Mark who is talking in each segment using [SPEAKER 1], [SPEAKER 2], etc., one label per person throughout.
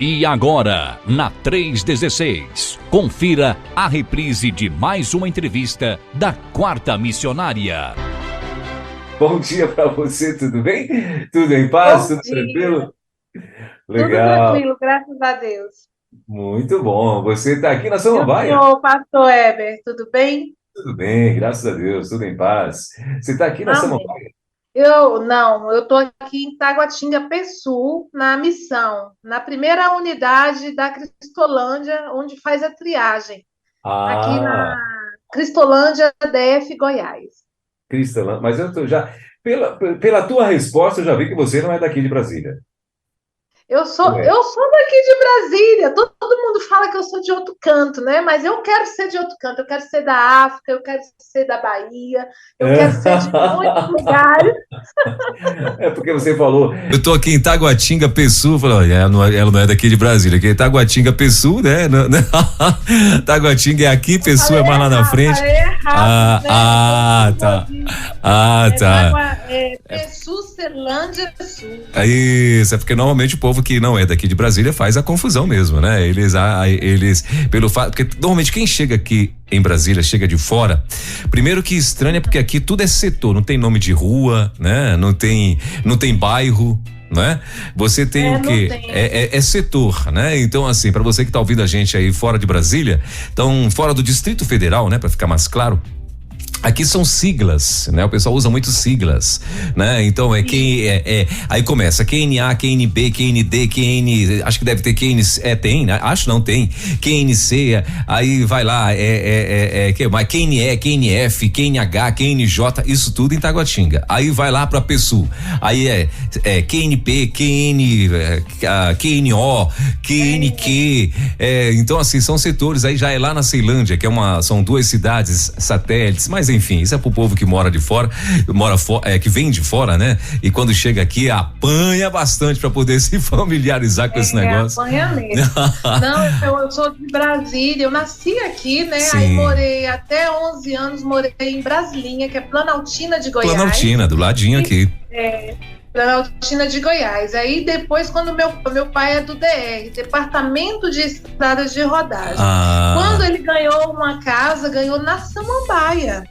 [SPEAKER 1] E agora, na 316, confira a reprise de mais uma entrevista da Quarta Missionária.
[SPEAKER 2] Bom dia para você, tudo bem? Tudo em paz?
[SPEAKER 3] Bom
[SPEAKER 2] Tudo
[SPEAKER 3] dia.
[SPEAKER 2] tranquilo?
[SPEAKER 3] Tudo
[SPEAKER 2] Legal,
[SPEAKER 3] tranquilo, graças a Deus.
[SPEAKER 2] muito bom. Você está aqui na
[SPEAKER 3] E o
[SPEAKER 2] Samambaia?
[SPEAKER 3] senhor, pastor Heber, tudo bem?
[SPEAKER 2] Tudo bem, graças a Deus, tudo em paz. Você está aqui na
[SPEAKER 3] Amém.
[SPEAKER 2] Samambaia?
[SPEAKER 3] Eu estou aqui em Taguatinga, Sul, na missão, na primeira unidade da Cristolândia, onde faz a triagem, aqui
[SPEAKER 2] Ah,
[SPEAKER 3] na Cristolândia, DF, Goiás.
[SPEAKER 2] Cristalã, mas eu tô já. Pela tua resposta, eu já vi que você não é daqui de Brasília.
[SPEAKER 3] Eu sou,
[SPEAKER 2] Ué.
[SPEAKER 3] eu sou daqui de Brasília. Todo mundo fala que eu sou de outro canto, né? Mas eu quero ser de outro canto. Eu quero ser da África, eu quero ser da Bahia, eu quero ser de muitos lugares.
[SPEAKER 2] É porque você falou.
[SPEAKER 4] Eu tô aqui em Taguatinga, Pessu, falei, olha, ela não é daqui de Brasília, aqui é Taguatinga, Pessu, né? Taguatinga é aqui, Pessu é mais lá na frente.
[SPEAKER 3] Falei errado, né?
[SPEAKER 4] Tá. Tá.
[SPEAKER 3] Pessu, Celândia, Sul.
[SPEAKER 4] Isso, é porque normalmente o povo que não é daqui de Brasília faz a confusão mesmo, né? Eles pelo fato, porque normalmente quem chega aqui em Brasília, chega de fora, primeiro que estranha porque aqui tudo é setor, não tem nome de rua, né? Não tem bairro, né? Você tem o quê? É setor, né? Então assim, para você que tá ouvindo a gente aí fora de Brasília, então fora do Distrito Federal, né? Para ficar mais claro, aqui são siglas, né? O pessoal usa muito siglas, né? Então aí começa QNA, QNB, QND, QN, acho que deve ter tem, né? Acho não tem. QNC, aí vai lá, que mais? QNE, QNF, QNH, QNJ, isso tudo em Taguatinga. Aí vai lá pra Pessu. Aí QNP, QNO, QNQ, então assim, são setores, aí já é lá na Ceilândia, são duas cidades satélites, mas enfim, isso é pro povo que mora de fora, que vem de fora, né? E quando chega aqui apanha bastante para poder se familiarizar com esse negócio.
[SPEAKER 3] Apanha mesmo. Não, eu sou de Brasília, eu nasci aqui, né?
[SPEAKER 4] Sim.
[SPEAKER 3] Aí morei até 11 anos, morei em Brasília, que é Planaltina de Goiás.
[SPEAKER 4] Planaltina, do ladinho aqui.
[SPEAKER 3] Planaltina de Goiás. Aí depois, quando meu pai é do DR, Departamento de Estradas de Rodagem. Quando ele ganhou uma casa, ganhou na Samambaia.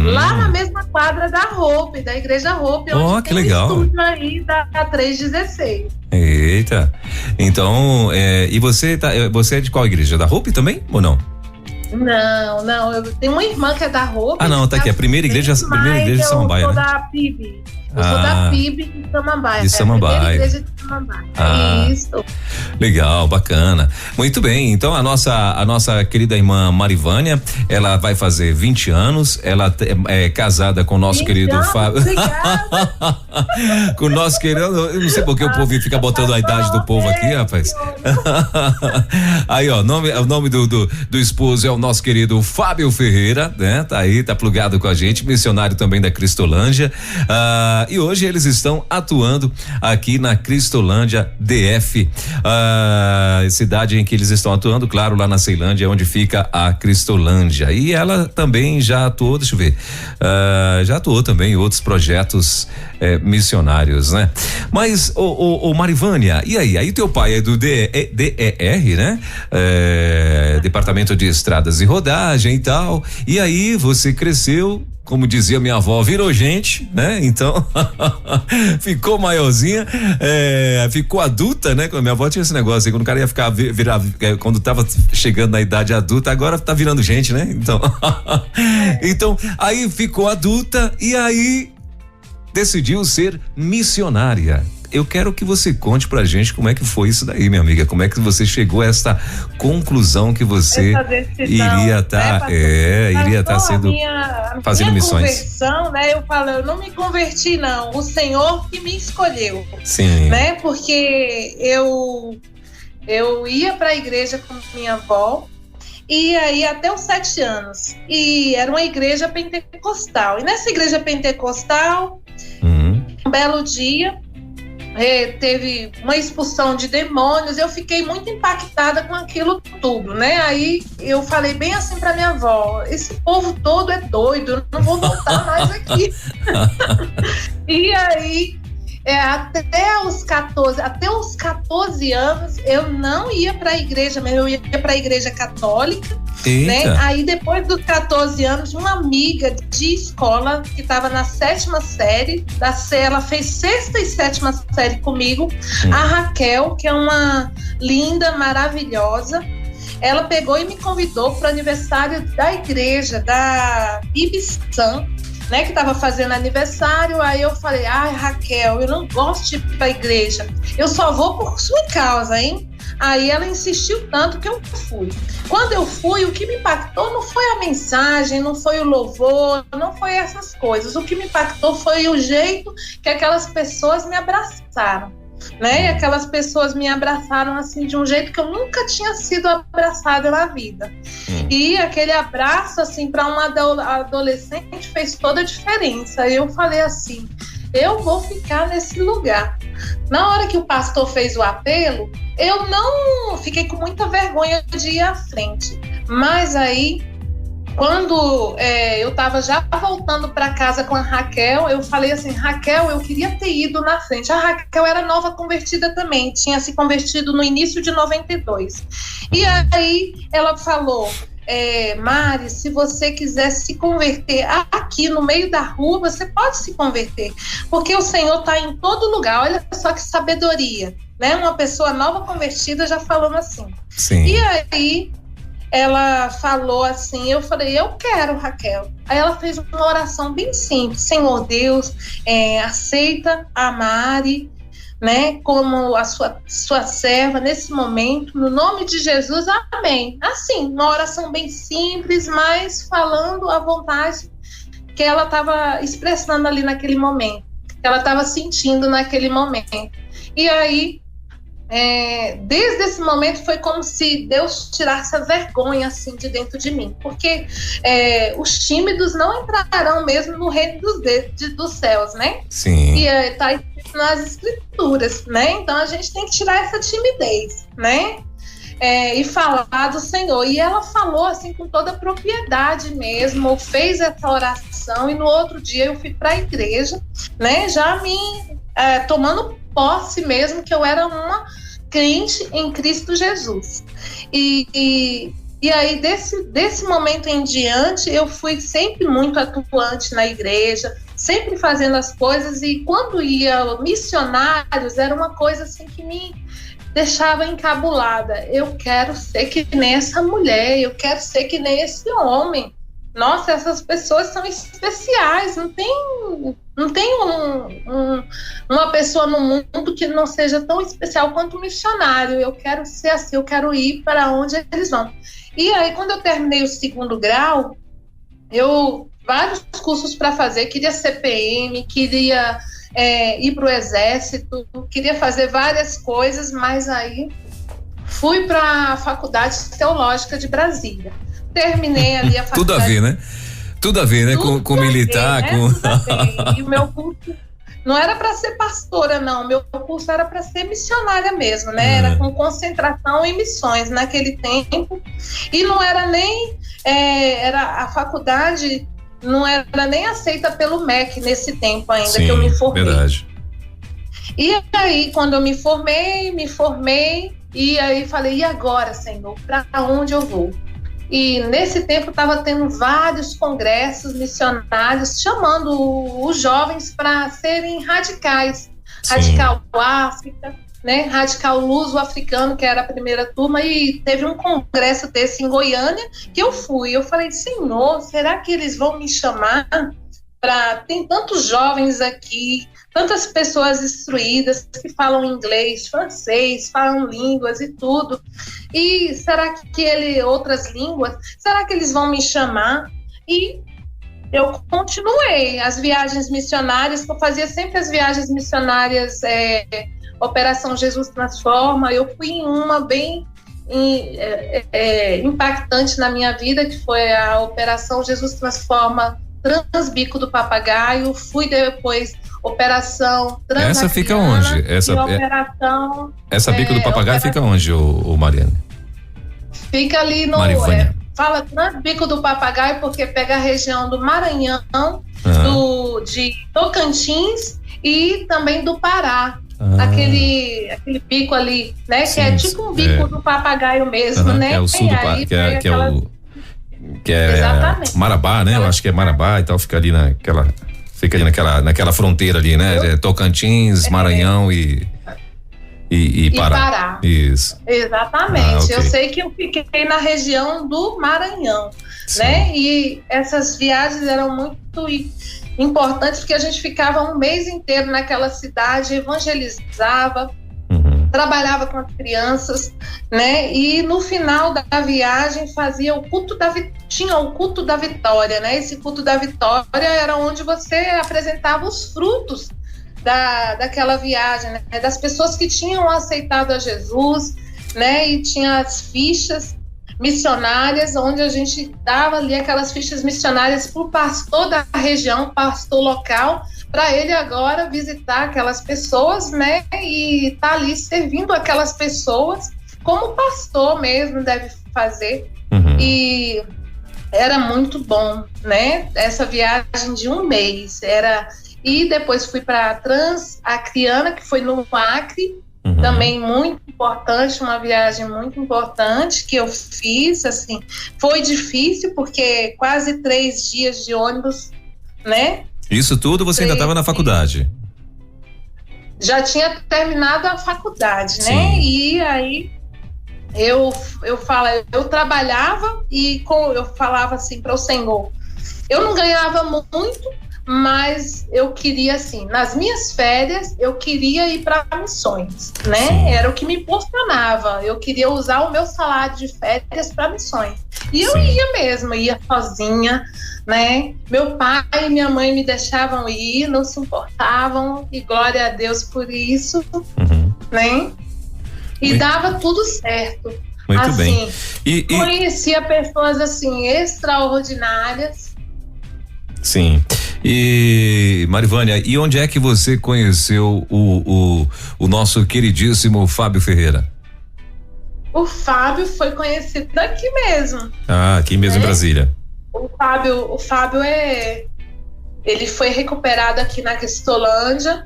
[SPEAKER 3] Lá na mesma quadra da Hope, da Igreja Hope, onde
[SPEAKER 4] que
[SPEAKER 3] tem
[SPEAKER 4] legal.
[SPEAKER 3] um estúdio aí da 316.
[SPEAKER 4] Eita. Então, e você é de qual igreja? Da Hope também ou não?
[SPEAKER 3] Não, eu tenho uma irmã que é da Hope.
[SPEAKER 4] Não, tá aqui, a primeira igreja de Samambaia,
[SPEAKER 3] eu sou
[SPEAKER 4] né?
[SPEAKER 3] da PIB. Eu sou da PIB de Samambaia.
[SPEAKER 4] De Samambaia.
[SPEAKER 3] É a primeira igreja de Samambaia. Isso.
[SPEAKER 4] Legal, bacana. Muito bem, então a nossa querida irmã Marivânia, ela vai fazer 20 anos, ela é casada com o nosso querido Fábio. Com o nosso querido, eu não sei porque o povo fica botando a idade do povo aqui, rapaz. Aí, ó, o nome do esposo é o nosso querido Fábio Ferreira, né? Tá aí, tá plugado com a gente, missionário também da Cristolândia. E hoje eles estão atuando aqui na Cristolândia DF, cidade em que eles estão atuando, claro, lá na Ceilândia, onde fica a Cristolândia. E ela também já atuou, deixa eu ver, já atuou também em outros projetos missionários, né? Mas, ô Marivânia, e aí? Aí teu pai é do DER, né? Departamento de Estradas e Rodagem e tal. E aí você cresceu, como dizia minha avó, virou gente, né? Então, ficou maiorzinha, ficou adulta, né? Quando minha avó tinha esse negócio aí, quando o cara ia virar, quando tava chegando na idade adulta, agora tá virando gente, né? Então, então, aí ficou adulta e aí decidiu ser missionária. Eu quero que você conte pra gente como é que foi isso daí, minha amiga. Como é que você chegou a essa conclusão que você iria estar sendo fazendo missões.
[SPEAKER 3] Conversão, né? Eu falo, eu não me converti não, o Senhor que me escolheu.
[SPEAKER 4] Sim.
[SPEAKER 3] Né? Porque eu ia pra igreja com minha avó. E aí até os 7 anos. E era uma igreja pentecostal. E nessa igreja pentecostal, um belo dia, teve uma expulsão de demônios. Eu fiquei muito impactada com aquilo tudo, né? Aí eu falei bem assim pra minha avó: esse povo todo é doido, eu não vou voltar mais aqui. E aí até os 14 14 anos, eu não ia para a igreja, mas eu ia para a igreja católica, né? Aí depois dos 14 anos, uma amiga de escola que estava na 7ª série, ela fez 6ª e 7ª série comigo, a Raquel, que é uma linda, maravilhosa, ela pegou e me convidou para o aniversário da igreja, da Ibissan, né, que estava fazendo aniversário. Aí eu falei, Raquel, eu não gosto de ir para a igreja, eu só vou por sua causa, hein? Aí ela insistiu tanto que eu fui. Quando eu fui, o que me impactou não foi a mensagem, não foi o louvor, não foi essas coisas. O que me impactou foi o jeito que aquelas pessoas me abraçaram, né? Aquelas pessoas me abraçaram assim de um jeito que eu nunca tinha sido abraçada na vida. E aquele abraço assim para uma adolescente fez toda a diferença. Eu falei assim, eu vou ficar nesse lugar. Na hora que o pastor fez o apelo, eu não fiquei com muita vergonha de ir à frente. Mas aí, quando eu estava já voltando para casa com a Raquel, eu falei assim, Raquel, eu queria ter ido na frente. A Raquel era nova convertida também, tinha se convertido no início de 92. E aí ela falou, Mari, se você quiser se converter aqui no meio da rua, você pode se converter, porque o Senhor está em todo lugar. Olha só que sabedoria, né? Uma pessoa nova convertida já falando assim.
[SPEAKER 4] Sim.
[SPEAKER 3] E aí ela falou assim, eu falei, eu quero, Raquel. Aí ela fez uma oração bem simples, Senhor Deus, aceita a Mari, né, como a sua serva nesse momento, no nome de Jesus, amém. Assim, uma oração bem simples, mas falando a vontade que ela estava expressando ali naquele momento, que ela estava sentindo naquele momento. E aí, desde esse momento foi como se Deus tirasse a vergonha assim de dentro de mim, porque os tímidos não entrarão mesmo no reino dos céus, né?
[SPEAKER 4] Sim.
[SPEAKER 3] E está escrito nas escrituras, né? Então a gente tem que tirar essa timidez, né? E falar do Senhor. E ela falou assim com toda a propriedade mesmo, fez essa oração, e no outro dia eu fui para a igreja, né? Já me tomando posse mesmo que eu era uma crente em Cristo Jesus. E aí desse momento em diante eu fui sempre muito atuante na igreja, sempre fazendo as coisas, e quando ia missionários era uma coisa assim que me deixava encabulada. Eu quero ser que nem essa mulher, eu quero ser que nem esse homem. Nossa, essas pessoas são especiais, não tem uma pessoa no mundo que não seja tão especial quanto um missionário. Eu quero ser assim, eu quero ir para onde eles vão. E aí, quando eu terminei o 2º grau, vários cursos para fazer, queria ser PM, queria ir para o exército, queria fazer várias coisas, mas aí fui para a Faculdade Teológica de Brasília. Terminei ali a faculdade.
[SPEAKER 4] Tudo a ver, né? Tudo a ver, né? Com militar,
[SPEAKER 3] ver, né? E o meu curso não era para ser pastora, não. Meu curso era para ser missionária mesmo, né? Era com concentração em missões naquele tempo. E não era nem... a faculdade não era nem aceita pelo MEC nesse tempo ainda. Sim, que eu me formei.
[SPEAKER 4] Verdade.
[SPEAKER 3] E aí, quando eu me formei, e aí falei, e agora, Senhor? Para onde eu vou? E nesse tempo estava tendo vários congressos missionários chamando os jovens para serem radicais. Sim. Radical África, né? Radical Luso-Africano, que era a primeira turma, e teve um congresso desse em Goiânia que eu fui. Eu falei, Senhor, será que eles vão me chamar? Tem tantos jovens aqui, tantas pessoas instruídas que falam inglês, francês, falam línguas e tudo. E será que outras línguas, será que eles vão me chamar? E eu continuei as viagens missionárias, eu fazia sempre as viagens missionárias, Operação Jesus Transforma. Eu fui em uma bem impactante na minha vida, que foi a Operação Jesus Transforma Transbico do Papagaio. Fui depois Operação Transbico.
[SPEAKER 4] Essa fica onde? Essa Bico do Papagaio fica onde, o Mariane?
[SPEAKER 3] Fica ali no... fala Transbico do Papagaio porque pega a região do Maranhão, de Tocantins e também do Pará. aquele bico ali, né?
[SPEAKER 4] Sim,
[SPEAKER 3] que é tipo um bico do papagaio mesmo, né?
[SPEAKER 4] Que é o sul do que é
[SPEAKER 3] Exatamente.
[SPEAKER 4] Marabá, né? Eu acho que é Marabá e tal, fica ali naquela fronteira ali, né? Tocantins, Maranhão e Pará. Isso.
[SPEAKER 3] Exatamente.
[SPEAKER 4] Okay.
[SPEAKER 3] Eu sei que eu fiquei na região do Maranhão,
[SPEAKER 4] Sim.
[SPEAKER 3] né? E essas viagens eram muito importantes porque a gente ficava um mês inteiro naquela cidade, evangelizava, trabalhava com as crianças, né? E no final da viagem fazia tinha o culto da vitória, né? Esse culto da vitória era onde você apresentava os frutos daquela viagem, né? Das pessoas que tinham aceitado a Jesus, né? E tinha as fichas missionárias, onde a gente dava ali aquelas fichas missionárias para o pastor da região, pastor local, para ele agora visitar aquelas pessoas, né? E tá ali servindo aquelas pessoas como o pastor mesmo deve fazer. E era muito bom, né? Essa viagem de um mês e depois fui para Transacriana, que foi no Acre, também muito importante, uma viagem muito importante que eu fiz, assim, foi difícil porque quase 3 dias de ônibus, né?
[SPEAKER 4] Isso tudo você ainda estava na faculdade?
[SPEAKER 3] Já tinha terminado a faculdade, né?
[SPEAKER 4] Sim.
[SPEAKER 3] E aí eu trabalhava e eu falava assim para o Senhor, eu não ganhava muito, mas eu queria, assim, nas minhas férias, eu queria ir para missões, né?
[SPEAKER 4] Sim.
[SPEAKER 3] Era o que me impulsionava. Eu queria usar o meu salário de férias para missões. E eu ia mesmo, ia sozinha, né? Meu pai e minha mãe me deixavam ir, não se importavam, e glória a Deus por isso, né? E dava tudo certo.
[SPEAKER 4] Muito
[SPEAKER 3] assim,
[SPEAKER 4] bem.
[SPEAKER 3] Conhecia pessoas, assim, extraordinárias.
[SPEAKER 4] Sim. E Marivânia, e onde é que você conheceu o nosso queridíssimo Fábio Ferreira?
[SPEAKER 3] O Fábio foi conhecido daqui mesmo.
[SPEAKER 4] Aqui mesmo em Brasília.
[SPEAKER 3] O Fábio ele foi recuperado aqui na Cristolândia,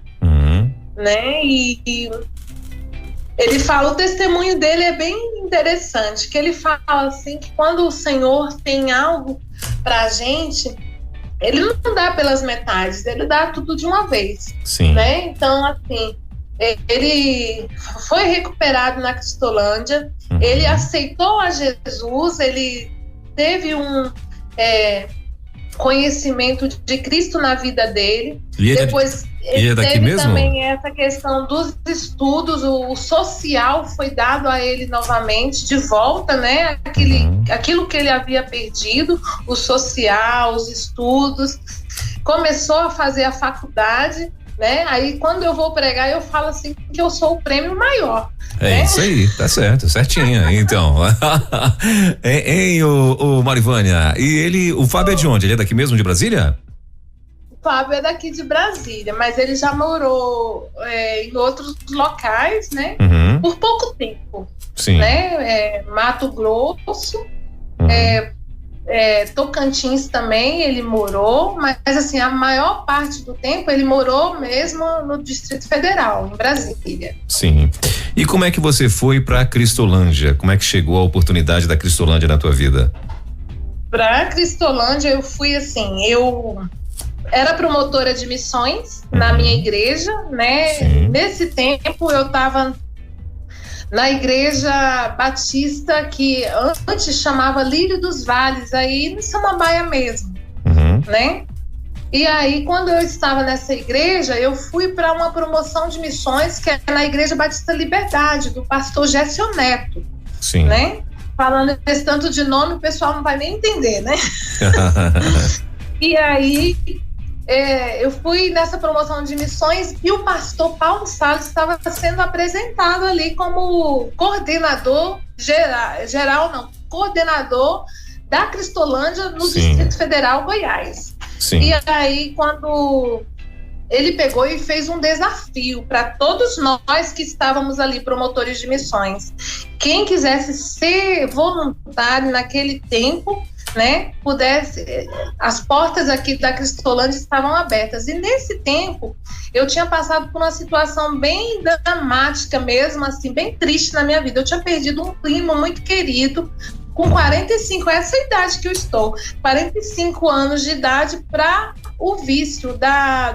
[SPEAKER 3] né? E ele fala, o testemunho dele é bem interessante, que ele fala assim que quando o Senhor tem algo pra gente, ele não dá pelas metades, ele dá tudo de uma vez.
[SPEAKER 4] Sim.
[SPEAKER 3] Né? Então, assim, ele foi recuperado na Cristolândia, ele aceitou a Jesus, ele teve um conhecimento de Cristo na vida dele.
[SPEAKER 4] E
[SPEAKER 3] depois
[SPEAKER 4] ele é daqui
[SPEAKER 3] teve
[SPEAKER 4] mesmo?
[SPEAKER 3] Também essa questão dos estudos, o social foi dado a ele novamente, de volta, né? Aquilo que ele havia perdido, o social, os estudos. Começou a fazer a faculdade, né? Aí quando eu vou pregar, eu falo assim que eu sou o prêmio maior.
[SPEAKER 4] É isso aí, tá certo, certinha. Então, o Marivânia, e o Fábio é de onde? Ele é daqui mesmo, de Brasília?
[SPEAKER 3] O Fábio é daqui de Brasília, mas ele já morou em outros locais, né? Por pouco tempo.
[SPEAKER 4] Sim.
[SPEAKER 3] Né? Mato Grosso, Tocantins também ele morou, mas assim, a maior parte do tempo ele morou mesmo no Distrito Federal, em Brasília.
[SPEAKER 4] Sim. E como é que você foi para Cristolândia? Como é que chegou a oportunidade da Cristolândia na tua vida?
[SPEAKER 3] Para Cristolândia eu fui assim, eu era promotora de missões na minha igreja, né?
[SPEAKER 4] Sim.
[SPEAKER 3] Nesse tempo eu estava na igreja batista que antes chamava Lírio dos Vales, aí em Samambaia mesmo, né? E aí, quando eu estava nessa igreja, eu fui para uma promoção de missões que é na Igreja Batista Liberdade, do pastor Gécio Neto.
[SPEAKER 4] Sim.
[SPEAKER 3] Né? Falando esse tanto de nome, o pessoal não vai nem entender, né? E aí, eu fui nessa promoção de missões e o pastor Paulo Salles estava sendo apresentado ali como coordenador coordenador da Cristolândia no Distrito Federal, Goiás.
[SPEAKER 4] Sim.
[SPEAKER 3] E aí, quando ele pegou e fez um desafio para todos nós que estávamos ali, promotores de missões. Quem quisesse ser voluntário naquele tempo, né, as portas aqui da Cristolândia estavam abertas. E nesse tempo, eu tinha passado por uma situação bem dramática mesmo, assim, bem triste na minha vida. Eu tinha perdido um primo muito querido, com 45, essa idade que eu estou, 45 anos de idade, para o vício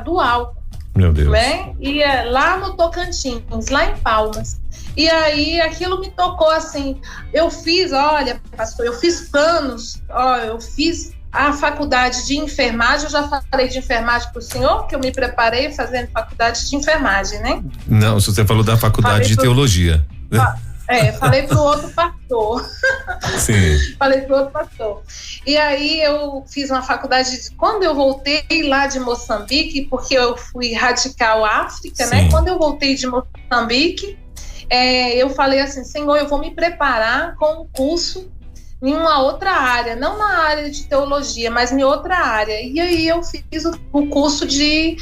[SPEAKER 3] do álcool.
[SPEAKER 4] Meu Deus.
[SPEAKER 3] Né? E lá no Tocantins, lá em Palmas. E aí aquilo me tocou assim. Eu fiz, olha, pastor, eu fiz planos, eu fiz a faculdade de enfermagem. Eu já falei de enfermagem para o senhor, que eu me preparei fazendo faculdade de enfermagem, né?
[SPEAKER 4] Não, você falou da faculdade de teologia.
[SPEAKER 3] Falei pro outro pastor.
[SPEAKER 4] Sim.
[SPEAKER 3] Falei pro outro pastor. E aí eu fiz uma faculdade. Quando eu voltei lá de Moçambique, porque eu fui radical África, né? Quando eu voltei de Moçambique, eu falei assim, Senhor, eu vou me preparar com um curso em uma outra área, não na área de teologia, mas em outra área. E aí eu fiz o curso de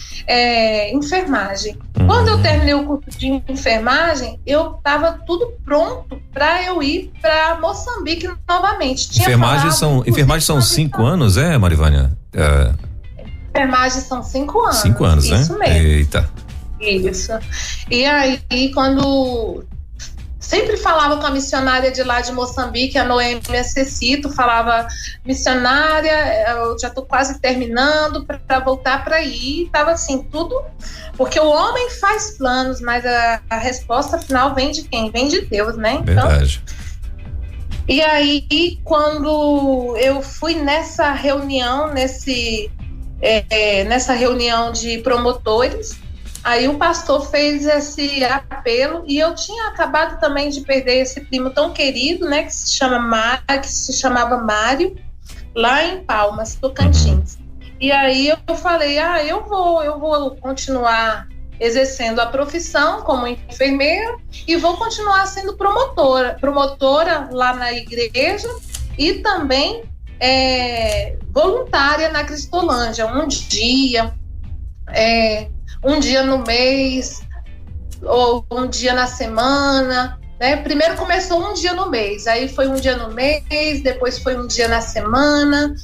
[SPEAKER 3] enfermagem. Quando eu terminei o curso de enfermagem, eu estava tudo pronto para eu ir para Moçambique novamente.
[SPEAKER 4] Enfermagem são 5 anos, Marivânia?
[SPEAKER 3] Enfermagem são 5 anos.
[SPEAKER 4] 5 anos, né?
[SPEAKER 3] Isso mesmo.
[SPEAKER 4] Eita.
[SPEAKER 3] Isso. E aí, quando sempre falava com a missionária de lá de Moçambique, a Noêmia Cecito, falava, missionária, eu já estou quase terminando para voltar para aí. Estava assim, tudo, porque o homem faz planos, mas a resposta final vem de quem? Vem de Deus, né?
[SPEAKER 4] Verdade.
[SPEAKER 3] Então, e aí, quando eu fui nessa reunião, nessa reunião de promotores, aí o pastor fez esse apelo e eu tinha acabado também de perder esse primo tão querido, né, que se chamava Mário, lá em Palmas, Tocantins. E aí eu falei, eu vou continuar exercendo a profissão como enfermeira e vou continuar sendo promotora lá na igreja e também voluntária na Cristolândia, um dia no mês ou um dia na semana, né? Primeiro começou um dia no mês, aí foi um dia no mês, depois foi um dia na semana,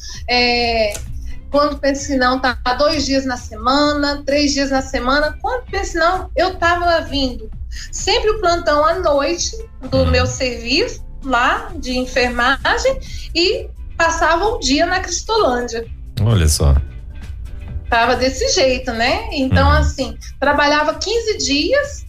[SPEAKER 3] quando pensei não, tá 2 dias na semana, 3 dias na semana, quando pensei não, eu tava vindo sempre o plantão à noite do meu serviço lá de enfermagem e passava um dia na Cristolândia.
[SPEAKER 4] Olha só.
[SPEAKER 3] Tava desse jeito, né? Então, assim, trabalhava 15 dias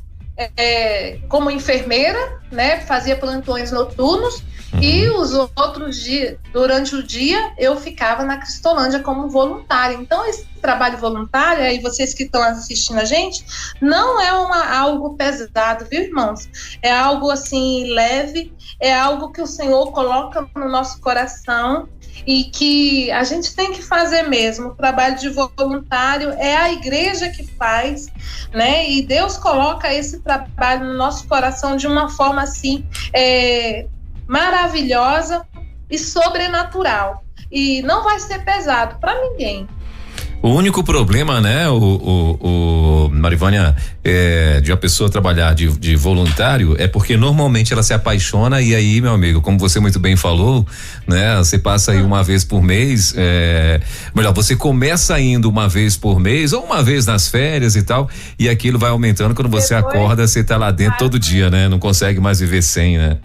[SPEAKER 3] como enfermeira, né? Fazia plantões noturnos e os outros dias, durante o dia, eu ficava na Cristolândia como voluntária. Então, esse trabalho voluntário, aí vocês que estão assistindo a gente, não é algo pesado, viu, irmãos? É algo, assim, leve, é algo que o Senhor coloca no nosso coração e que a gente tem que fazer mesmo. O trabalho de voluntário é a igreja que faz, né? E Deus coloca esse trabalho no nosso coração de uma forma assim maravilhosa e sobrenatural. E não vai ser pesado para ninguém.
[SPEAKER 4] O único problema, né, o Marivânia, de uma pessoa trabalhar de voluntário é porque normalmente ela se apaixona e aí, meu amigo, como você muito bem falou, né, você passa aí uma vez por mês, melhor, você começa indo uma vez por mês ou uma vez nas férias e tal, e aquilo vai aumentando quando você acorda, você tá lá dentro todo dia, né, não consegue mais viver sem, né?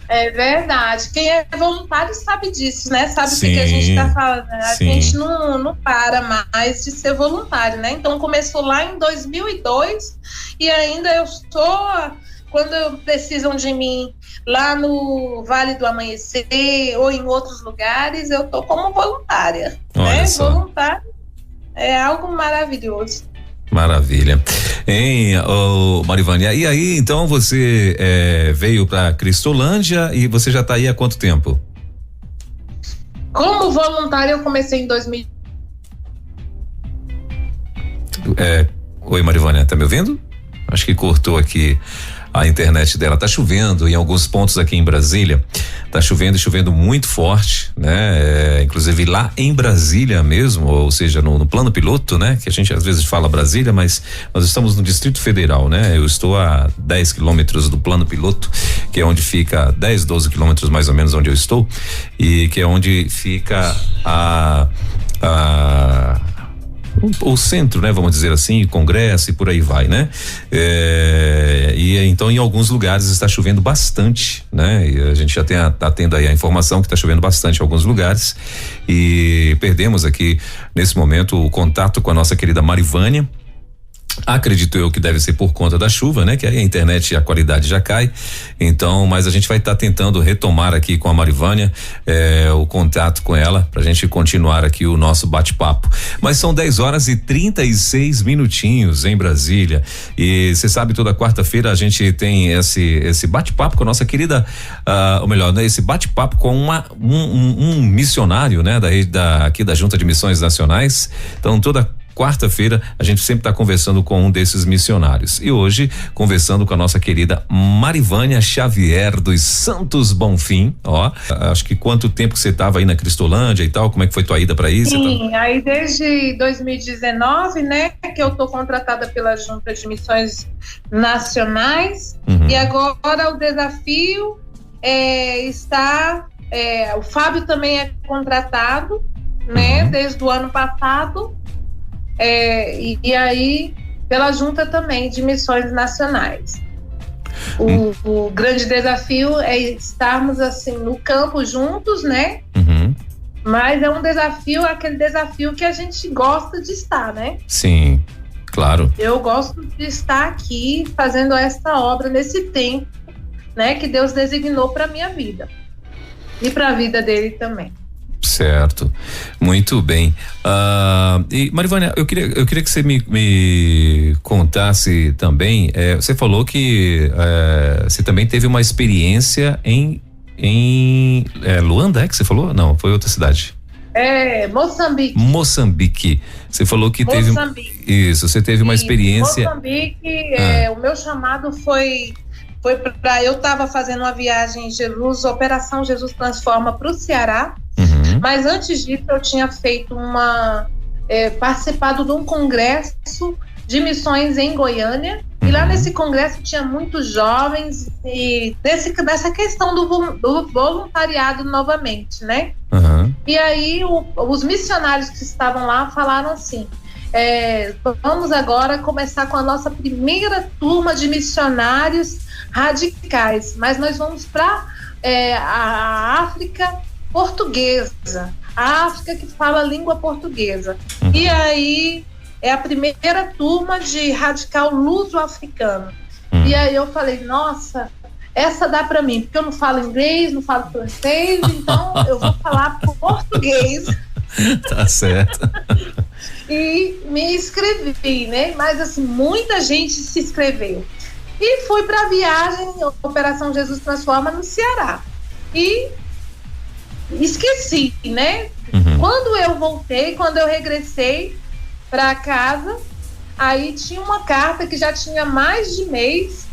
[SPEAKER 3] É verdade. Quem é voluntário sabe disso, né? Sabe o que a gente está falando. A gente não para mais de ser voluntário, né? Então começou lá em 2002 e ainda eu estou, quando precisam de mim lá no Vale do Amanhecer ou em outros lugares, eu estou como voluntária.
[SPEAKER 4] Olha
[SPEAKER 3] né?
[SPEAKER 4] só.
[SPEAKER 3] Voluntário é algo maravilhoso.
[SPEAKER 4] Maravilha. Marivânia, e aí então você veio para Cristolândia e você já está aí há quanto tempo?
[SPEAKER 3] Como voluntária eu comecei em 2000.
[SPEAKER 4] Oi, Marivânia, tá me ouvindo? Acho que cortou aqui a internet dela. Tá chovendo em alguns pontos aqui em Brasília. Tá chovendo e chovendo muito forte, né? Inclusive lá em Brasília mesmo, ou seja, no plano piloto, né? Que a gente às vezes fala Brasília, mas nós estamos no Distrito Federal, né? Eu estou a 10 quilômetros do plano piloto, que é onde fica 10, 12 quilômetros mais ou menos onde eu estou, e que é onde fica o centro, né? Vamos dizer assim, congresso e por aí vai, né? E então em alguns lugares está chovendo bastante, né? E a gente já tá tendo aí a informação que está chovendo bastante em alguns lugares, e perdemos aqui nesse momento o contato com a nossa querida Marivânia. Acredito eu que deve ser por conta da chuva, né? Que aí a internet, a qualidade já cai. Então, mas a gente vai estar tentando retomar aqui com a Marivânia o contato com ela, pra gente continuar aqui o nosso bate-papo. Mas são 10h36 minutinhos em Brasília. E você sabe, toda quarta-feira a gente tem esse bate-papo com a nossa querida, ou melhor, né? Esse bate-papo com um missionário, né? Aqui da Junta de Missões Nacionais. Então, toda quarta-feira a gente sempre está conversando com um desses missionários, e hoje conversando com a nossa querida Marivânia Xavier dos Santos Bonfim. Acho que quanto tempo que você estava aí na Cristolândia e tal, como é que foi tua ida para aí?
[SPEAKER 3] Sim, aí desde 2019, né, que eu tô contratada pela Junta de Missões Nacionais, e agora o desafio o Fábio também é contratado, né, desde o ano passado. E aí pela Junta também de Missões Nacionais. O grande desafio é estarmos assim no campo juntos, né? Mas é um desafio, aquele desafio que a gente gosta de estar, né?
[SPEAKER 4] Sim, claro.
[SPEAKER 3] Eu gosto de estar aqui fazendo esta obra nesse tempo, né? Que Deus designou para minha vida e para a vida dele também.
[SPEAKER 4] Certo, muito bem. E Marivânia, eu queria que você me contasse também. Você falou que você também teve uma experiência em Luanda, que você falou? Não, foi outra cidade.
[SPEAKER 3] Moçambique.
[SPEAKER 4] Moçambique. Você falou que teve. Isso, você teve uma experiência.
[SPEAKER 3] Moçambique, o meu chamado foi para eu estava fazendo uma viagem em Operação Jesus Transforma para o Ceará. Mas antes disso eu tinha feito participado de um congresso de missões em Goiânia, e lá nesse congresso tinha muitos jovens, e dessa questão do voluntariado novamente, né? E aí os missionários que estavam lá falaram assim: vamos agora começar com a nossa primeira turma de missionários radicais, mas nós vamos para a África portuguesa, a África que fala a língua portuguesa. E aí é a primeira turma de radical luso-africano. E aí eu falei, nossa, essa dá para mim, porque eu não falo inglês, não falo francês, então eu vou falar português.
[SPEAKER 4] Tá certo.
[SPEAKER 3] E me inscrevi, né? Mas assim, muita gente se inscreveu. E fui para a viagem Operação Jesus Transforma no Ceará. E esqueci, né? Quando eu voltei, quando eu regressei para casa, aí tinha uma carta que já tinha mais de mês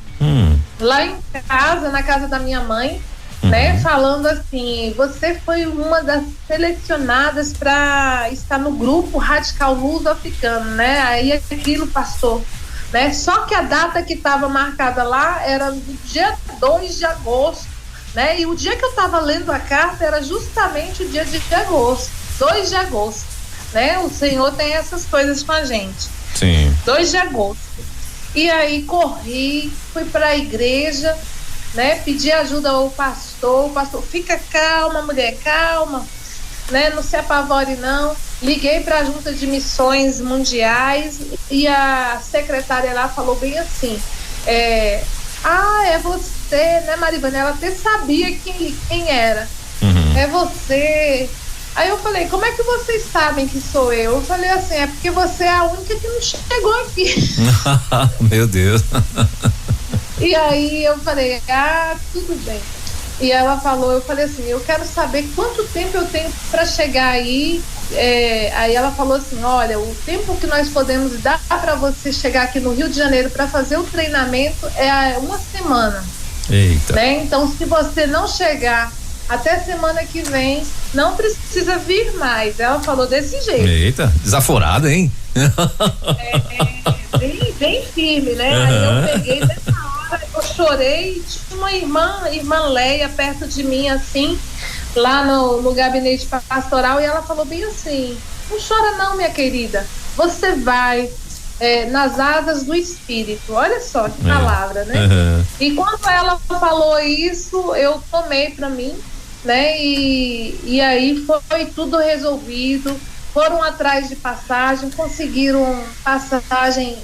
[SPEAKER 3] lá em casa, na casa da minha mãe, né? Falando assim: você foi uma das selecionadas para estar no grupo radical luso-africano, né? Aí aquilo passou, né? Só que a data que estava marcada lá era no dia 2 de agosto. Né? E o dia que eu estava lendo a carta era justamente o dia de agosto, 2 de agosto, né? O Senhor tem essas coisas com a gente.
[SPEAKER 4] Sim.
[SPEAKER 3] 2 de agosto. E aí corri, fui para a igreja, né? Pedi ajuda ao pastor. O pastor: fica calma, mulher, calma, né? Não se apavore não. Liguei para a Junta de Missões Mundiais e a secretária lá falou bem assim: é você, né, Marivânia? Ela até sabia quem era. É você. Aí eu falei: como é que vocês sabem que sou eu? Eu falei assim: é porque você é a única que não chegou aqui.
[SPEAKER 4] Meu Deus.
[SPEAKER 3] E aí eu falei: tudo bem. E ela falou, eu falei assim: eu quero saber quanto tempo eu tenho para chegar aí aí ela falou assim, olha, o tempo que nós podemos dar para você chegar aqui no Rio de Janeiro para fazer o treinamento é uma semana.
[SPEAKER 4] Eita.
[SPEAKER 3] Né? Então, se você não chegar até semana que vem, não precisa vir mais. Ela falou desse jeito.
[SPEAKER 4] Eita, desaforada, hein?
[SPEAKER 3] Bem firme, né? Aí eu peguei nessa hora, eu chorei, tinha uma irmã Leia, perto de mim, assim, lá no gabinete pastoral, e ela falou bem assim, não chora não, minha querida, você vai nas asas do Espírito. Olha só que palavra, né? E quando ela falou isso, eu tomei para mim, né? E aí foi tudo resolvido. Foram atrás de passagem, conseguiram passagem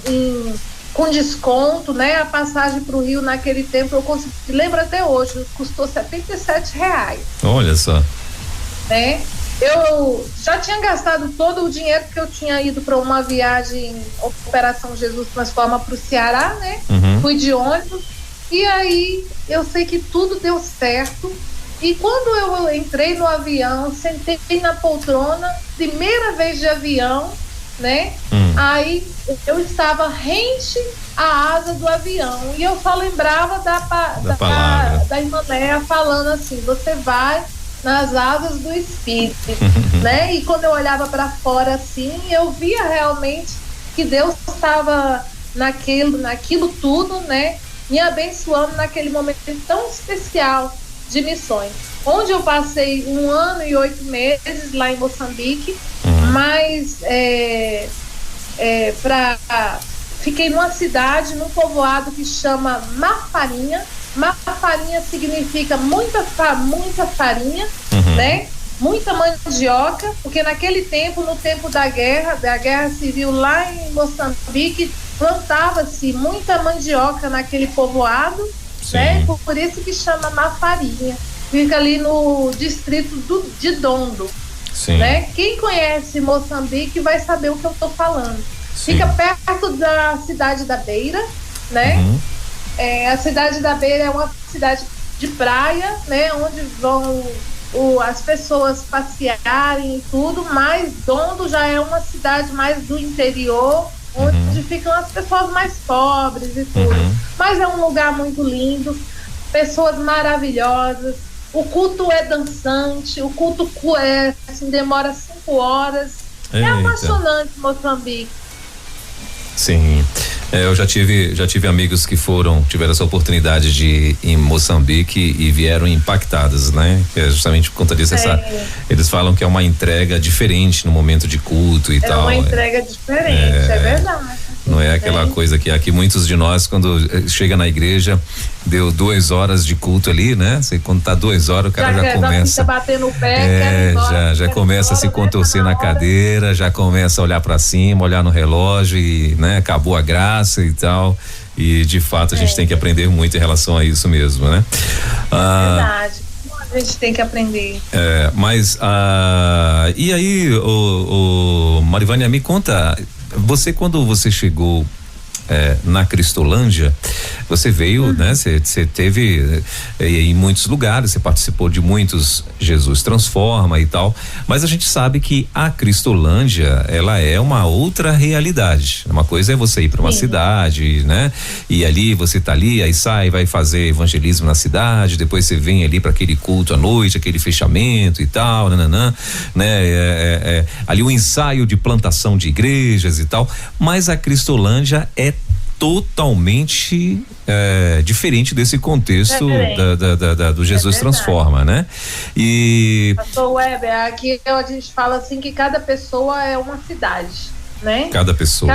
[SPEAKER 3] com desconto, né? A passagem para o Rio naquele tempo eu consegui, lembro até hoje, custou R$77.
[SPEAKER 4] Olha só.
[SPEAKER 3] Né? Eu já tinha gastado todo o dinheiro que eu tinha ido para uma viagem Operação Jesus Transforma para o Ceará, né? Fui de ônibus e aí eu sei que tudo deu certo. E quando eu entrei no avião, sentei na poltrona, primeira vez de avião, né? Aí eu estava rente à asa do avião e eu só lembrava da irmã Léa falando assim, você vai nas asas do Espírito, né? E quando eu olhava para fora assim, eu via realmente que Deus estava naquilo tudo, né? Me abençoando naquele momento tão especial de missões, onde eu passei 1 ano e 8 meses lá em Moçambique, mas fiquei numa cidade, num povoado que chama Mafarinha. Mafarinha significa muita farinha, né? Muita mandioca, porque naquele tempo, no tempo da guerra civil lá em Moçambique, plantava-se muita mandioca naquele povoado. Né? Por isso que chama Mafarinha. Fica ali no distrito de Dondo. Né? Quem conhece Moçambique vai saber o que eu estou falando. Fica perto da cidade da Beira, né? A cidade da Beira é uma cidade de praia, né? Onde vão as pessoas passearem e tudo, mas Dondo já é uma cidade mais do interior, onde ficam as pessoas mais pobres e tudo. Mas é um lugar muito lindo, pessoas maravilhosas, o culto é dançante, o culto assim, demora 5 horas. É apaixonante Moçambique.
[SPEAKER 4] Sim. Eu já tive amigos que tiveram essa oportunidade de ir em Moçambique e vieram impactados, né? Que é justamente por conta disso, eles falam que é uma entrega diferente no momento de culto e tal.
[SPEAKER 3] É uma entrega diferente, é verdade.
[SPEAKER 4] Não é aquela coisa que aqui muitos de nós, quando chega na igreja, deu 2 horas de culto ali, né? Quando tá 2 horas, o cara já começa.
[SPEAKER 3] Bater no pé,
[SPEAKER 4] já começa a se contorcer na cadeira, já começa a olhar para cima, olhar no relógio e, né? Acabou a graça e tal. E de fato a gente tem que aprender muito em relação a isso mesmo, né?
[SPEAKER 3] Verdade. A gente tem que aprender.
[SPEAKER 4] Mas e aí, Marivânia, me conta. Quando você chegou na Cristolândia, você veio, né? Você teve em muitos lugares, você participou de muitos Jesus Transforma e tal, mas a gente sabe que a Cristolândia, ela é uma outra realidade. Uma coisa é você ir para uma cidade, né? E ali você tá ali, aí sai, vai fazer evangelismo na cidade, depois você vem ali para aquele culto à noite, aquele fechamento e tal, né? Ali o ensaio de plantação de igrejas e tal, mas a Cristolândia é totalmente diferente desse contexto do Jesus Transforma, né? E
[SPEAKER 3] Pastor Weber, aqui a gente fala assim que cada pessoa é uma cidade, né?
[SPEAKER 4] Cada pessoa,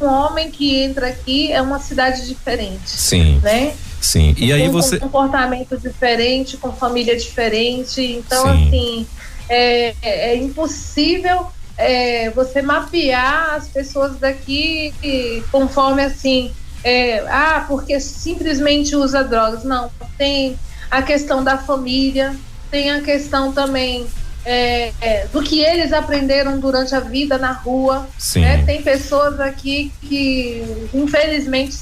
[SPEAKER 3] um homem que entra aqui é uma cidade diferente.
[SPEAKER 4] Sim.
[SPEAKER 3] Né?
[SPEAKER 4] Sim. E aí
[SPEAKER 3] com
[SPEAKER 4] você
[SPEAKER 3] um comportamento diferente, com família diferente, então assim é impossível você mapear as pessoas daqui conforme assim, porque simplesmente usa drogas. Não, tem a questão da família, tem a questão também do que eles aprenderam durante a vida na rua, né? Tem pessoas aqui que infelizmente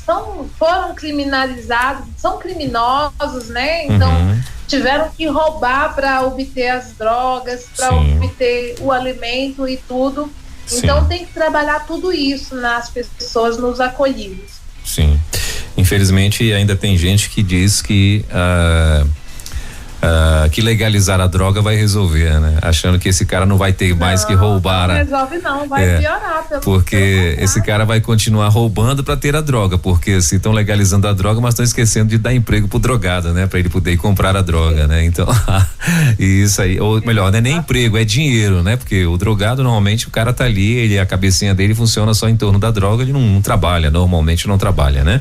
[SPEAKER 3] foram criminalizados, são criminosos, né? Então tiveram que roubar para obter as drogas, para obter o alimento e tudo. Então tem que trabalhar tudo isso nas pessoas, nos acolhidos.
[SPEAKER 4] Sim. Infelizmente ainda tem gente que diz que que legalizar a droga vai resolver, né? Achando que esse cara não vai ter mais que roubar.
[SPEAKER 3] Não resolve não, vai piorar.
[SPEAKER 4] Porque esse cara vai continuar roubando para ter a droga, porque se estão legalizando a droga, mas estão esquecendo de dar emprego pro drogado, né? Para ele poder ir comprar a droga, né? Então, isso aí, ou melhor, não é nem emprego, é dinheiro, né? Porque o drogado, normalmente, o cara tá ali, a cabecinha dele funciona só em torno da droga, ele não trabalha, normalmente não trabalha, né?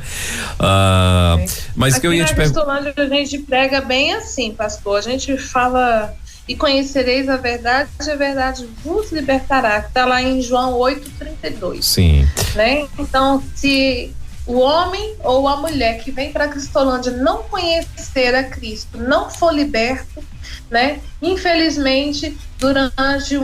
[SPEAKER 4] Mas
[SPEAKER 3] aqui
[SPEAKER 4] que eu ia te perguntar.
[SPEAKER 3] A gente prega bem assim, pastor. A gente fala: e conhecereis a verdade vos libertará, que está lá em João 8:32.
[SPEAKER 4] Sim.
[SPEAKER 3] Né? Então, se o homem ou a mulher que vem para a Cristolândia não conhecer a Cristo, não for liberto, né? Infelizmente, durante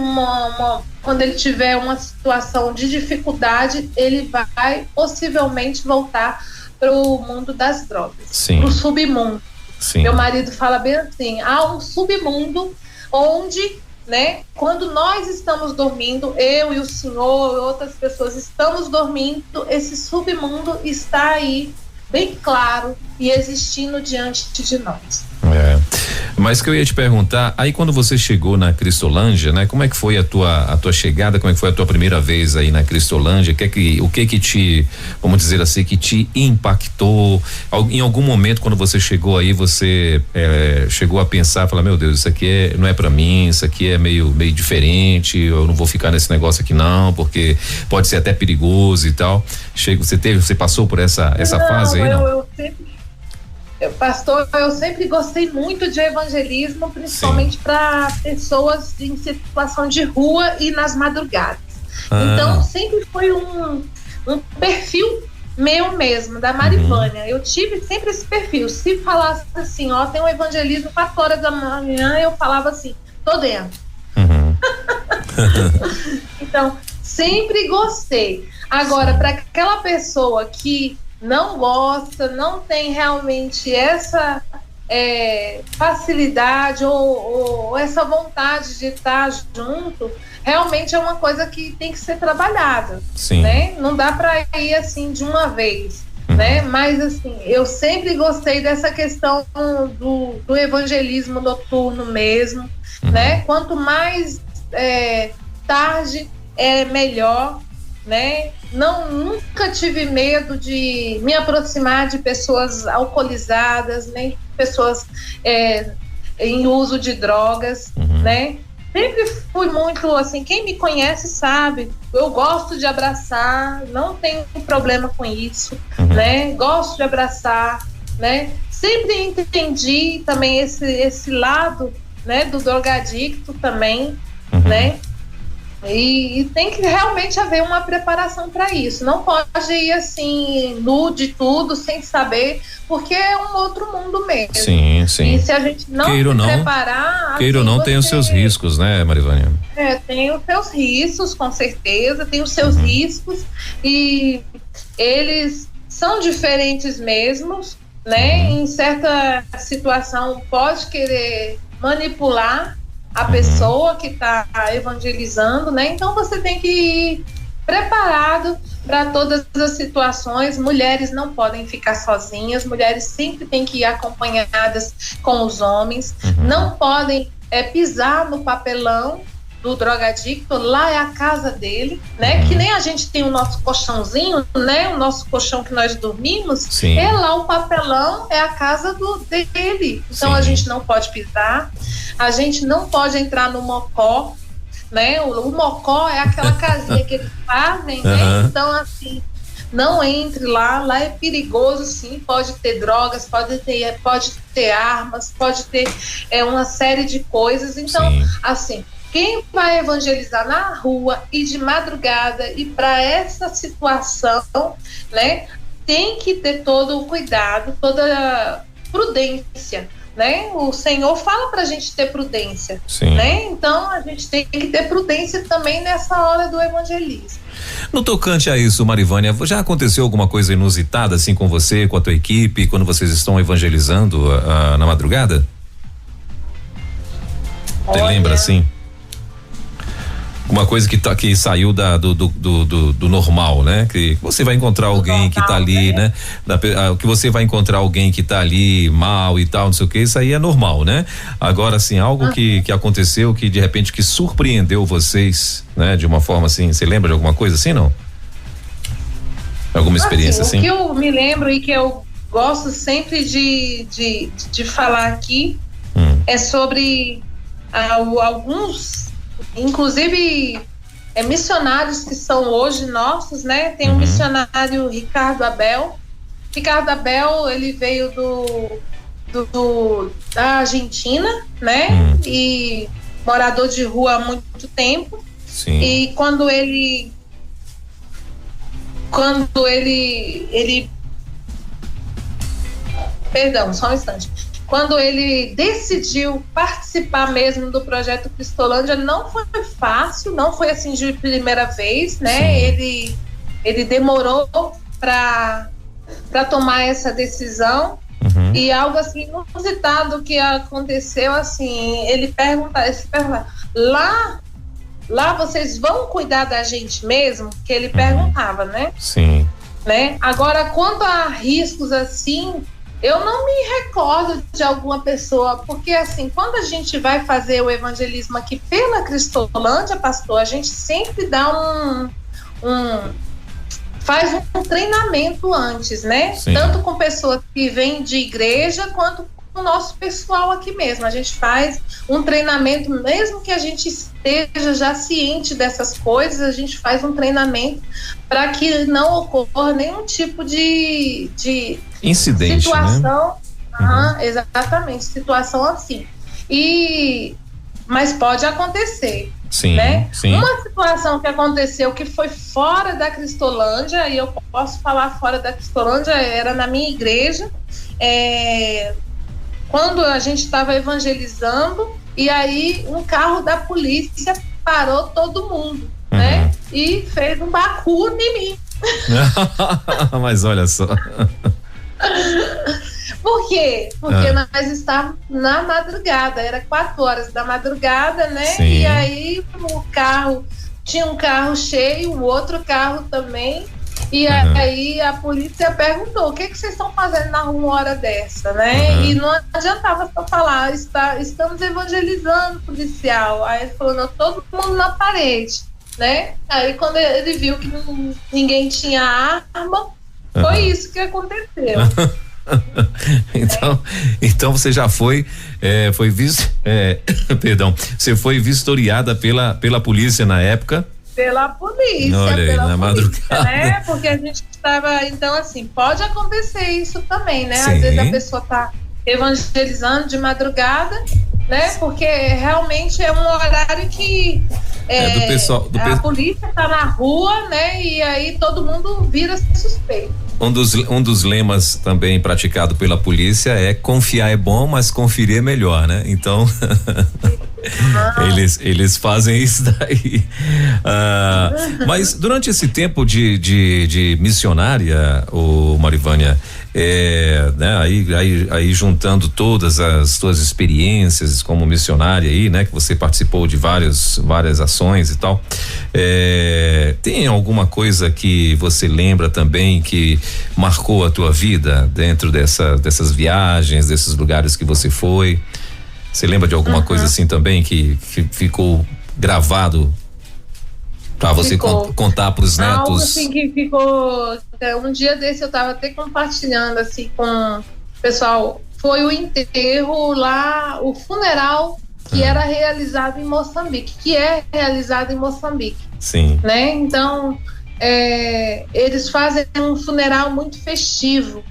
[SPEAKER 3] quando ele tiver uma situação de dificuldade, ele vai possivelmente voltar para o mundo das drogas, para o submundo.
[SPEAKER 4] Sim.
[SPEAKER 3] Meu marido fala bem assim: há um submundo onde, né, quando nós estamos dormindo, eu e o senhor e outras pessoas estamos dormindo, esse submundo está aí bem claro e existindo diante de nós.
[SPEAKER 4] Mas que eu ia te perguntar, aí quando você chegou na Cristolândia, né? Como é que foi a tua chegada, como é que foi a tua primeira vez aí na Cristolândia? O que te, vamos dizer assim, que te impactou? Em algum momento quando você chegou aí, você chegou a pensar, falar: meu Deus, isso aqui não é pra mim, isso aqui é meio diferente, eu não vou ficar nesse negócio aqui não, porque pode ser até perigoso e tal. Você passou por essa fase aí, não?
[SPEAKER 3] Pastor, eu sempre gostei muito de evangelismo, principalmente para pessoas em situação de rua e nas madrugadas. Então, sempre foi um perfil meu mesmo, da Marivânia. Eu tive sempre esse perfil. Se falasse assim, tem um evangelismo 4 horas da manhã, eu falava assim: tô dentro. Então, sempre gostei. Agora, para aquela pessoa que não gosta, não tem realmente essa facilidade ou essa vontade de estar junto, realmente é uma coisa que tem que ser trabalhada.
[SPEAKER 4] Sim.
[SPEAKER 3] Né? Não dá para ir assim de uma vez. Né? Mas assim, eu sempre gostei dessa questão do evangelismo noturno mesmo. Né? Quanto mais tarde é melhor. Né? Nunca tive medo de me aproximar de pessoas alcoolizadas, nem pessoas em uso de drogas, né? Sempre fui muito assim, quem me conhece sabe, eu gosto de abraçar, não tenho problema com isso, né? Gosto de abraçar, né? Sempre entendi também esse lado, né, do drogadicto também, né? E tem que realmente haver uma preparação para isso. Não pode ir assim, nu de tudo, sem saber, porque é um outro mundo mesmo.
[SPEAKER 4] Sim, sim.
[SPEAKER 3] E se a gente não se preparar...
[SPEAKER 4] Queira ou não, tem os seus riscos, né, Marivânia?
[SPEAKER 3] Tem os seus riscos, com certeza, tem os seus riscos, e eles são diferentes mesmo, né? Em certa situação pode querer manipular a pessoa que está evangelizando, né? Então você tem que ir preparado para todas as situações. Mulheres não podem ficar sozinhas, mulheres sempre têm que ir acompanhadas com os homens, não podem pisar no papelão do drogadicto, lá é a casa dele, né? Que nem a gente tem o nosso colchãozinho, né? O nosso colchão que nós dormimos,
[SPEAKER 4] Sim.
[SPEAKER 3] Lá o papelão é a casa dele. Então
[SPEAKER 4] Sim.
[SPEAKER 3] a gente não pode pisar, a gente não pode entrar no mocó, né? O mocó é aquela casinha que eles fazem, né? Então assim, não entre lá é perigoso sim, pode ter drogas, pode ter armas, pode ter uma série de coisas. Então, sim. Assim, quem vai evangelizar na rua e de madrugada e para essa situação, né, tem que ter todo o cuidado, toda a prudência, né? O Senhor fala para a gente ter prudência,
[SPEAKER 4] sim.
[SPEAKER 3] Né? Então a gente tem que ter prudência também nessa hora do evangelismo.
[SPEAKER 4] No tocante a isso, Marivânia, já aconteceu alguma coisa inusitada assim com você, com a tua equipe, quando vocês estão evangelizando na madrugada? Você lembra assim? Uma coisa que saiu do normal, né? Que você vai encontrar alguém que tá ali, né? Que você vai encontrar alguém que tá ali mal e tal, não sei o que, isso aí é normal, né? Agora, assim, algo que aconteceu que de repente que surpreendeu vocês, né? De uma forma assim, você lembra de alguma coisa assim, não? Alguma experiência assim?
[SPEAKER 3] O que eu me lembro e que eu gosto sempre de falar aqui é sobre alguns, inclusive missionários que são hoje nossos, né? Tem o missionário Ricardo Abel. Ricardo Abel, ele veio da Argentina, né? E morador de rua há muito tempo.
[SPEAKER 4] Sim.
[SPEAKER 3] E quando ele perdão, só um instante. Quando ele decidiu participar mesmo do projeto Cristolândia, não foi fácil, não foi assim de primeira vez, né? Ele demorou para tomar essa decisão. E algo assim inusitado que aconteceu, assim, ele pergunta, lá vocês vão cuidar da gente mesmo? Que ele perguntava, né?
[SPEAKER 4] Sim.
[SPEAKER 3] Né? Agora, quanto a riscos assim, eu não me recordo de alguma pessoa, porque assim, quando a gente vai fazer o evangelismo aqui pela Cristolândia, pastor, a gente sempre dá faz um treinamento antes, né?
[SPEAKER 4] Sim.
[SPEAKER 3] Tanto com pessoas que vêm de igreja, quanto com o nosso pessoal aqui mesmo. A gente faz um treinamento, mesmo que a gente esteja já ciente dessas coisas, a gente faz um treinamento para que não ocorra nenhum tipo de
[SPEAKER 4] incidente,
[SPEAKER 3] situação,
[SPEAKER 4] né?
[SPEAKER 3] Exatamente, situação assim. Mas pode acontecer.
[SPEAKER 4] Sim,
[SPEAKER 3] né?
[SPEAKER 4] sim.
[SPEAKER 3] Uma situação que aconteceu que foi fora da Cristolândia, e eu posso falar fora da Cristolândia, era na minha igreja, quando a gente estava evangelizando, e aí um carro da polícia parou todo mundo, né? E fez um bacuna em mim.
[SPEAKER 4] Mas olha só.
[SPEAKER 3] Por quê? Porque nós estávamos na madrugada, era 4 horas da madrugada, né?
[SPEAKER 4] Sim.
[SPEAKER 3] E aí tinha um carro cheio, o outro carro também, e aí a polícia perguntou: o que vocês estão fazendo na rua uma hora dessa, né? E não adiantava só falar, estamos evangelizando, policial. Aí ele falou: não, todo mundo na parede, né? Aí quando ele viu que ninguém tinha arma, foi isso que aconteceu.
[SPEAKER 4] Então você já foi você foi vistoriada pela polícia na época?
[SPEAKER 3] Pela polícia.
[SPEAKER 4] Olha aí,
[SPEAKER 3] pela
[SPEAKER 4] na
[SPEAKER 3] polícia,
[SPEAKER 4] madrugada.
[SPEAKER 3] né? Porque a gente estava, então assim, pode acontecer isso também, né?
[SPEAKER 4] Sim.
[SPEAKER 3] Às vezes a pessoa está evangelizando de madrugada, né? Porque realmente é um horário que a polícia está na rua, né? E aí todo mundo vira suspeito.
[SPEAKER 4] Um dos lemas também praticado pela polícia é: confiar é bom, mas conferir é melhor, né? Então eles fazem isso daí. Mas durante esse tempo de missionária, Marivânia, né, aí juntando todas as tuas experiências como missionária aí, né, que você participou de várias ações e tal, tem alguma coisa que você lembra também que marcou a tua vida dentro dessas viagens, desses lugares que você foi? Você lembra de alguma coisa assim também que ficou gravado pra você contar pros netos?
[SPEAKER 3] Algo assim que ficou. Um dia desse eu tava até compartilhando assim com o pessoal. Foi o enterro lá, o funeral que era realizado em Moçambique, que é realizado em Moçambique.
[SPEAKER 4] Sim.
[SPEAKER 3] Né? Então, eles fazem um funeral muito festivo,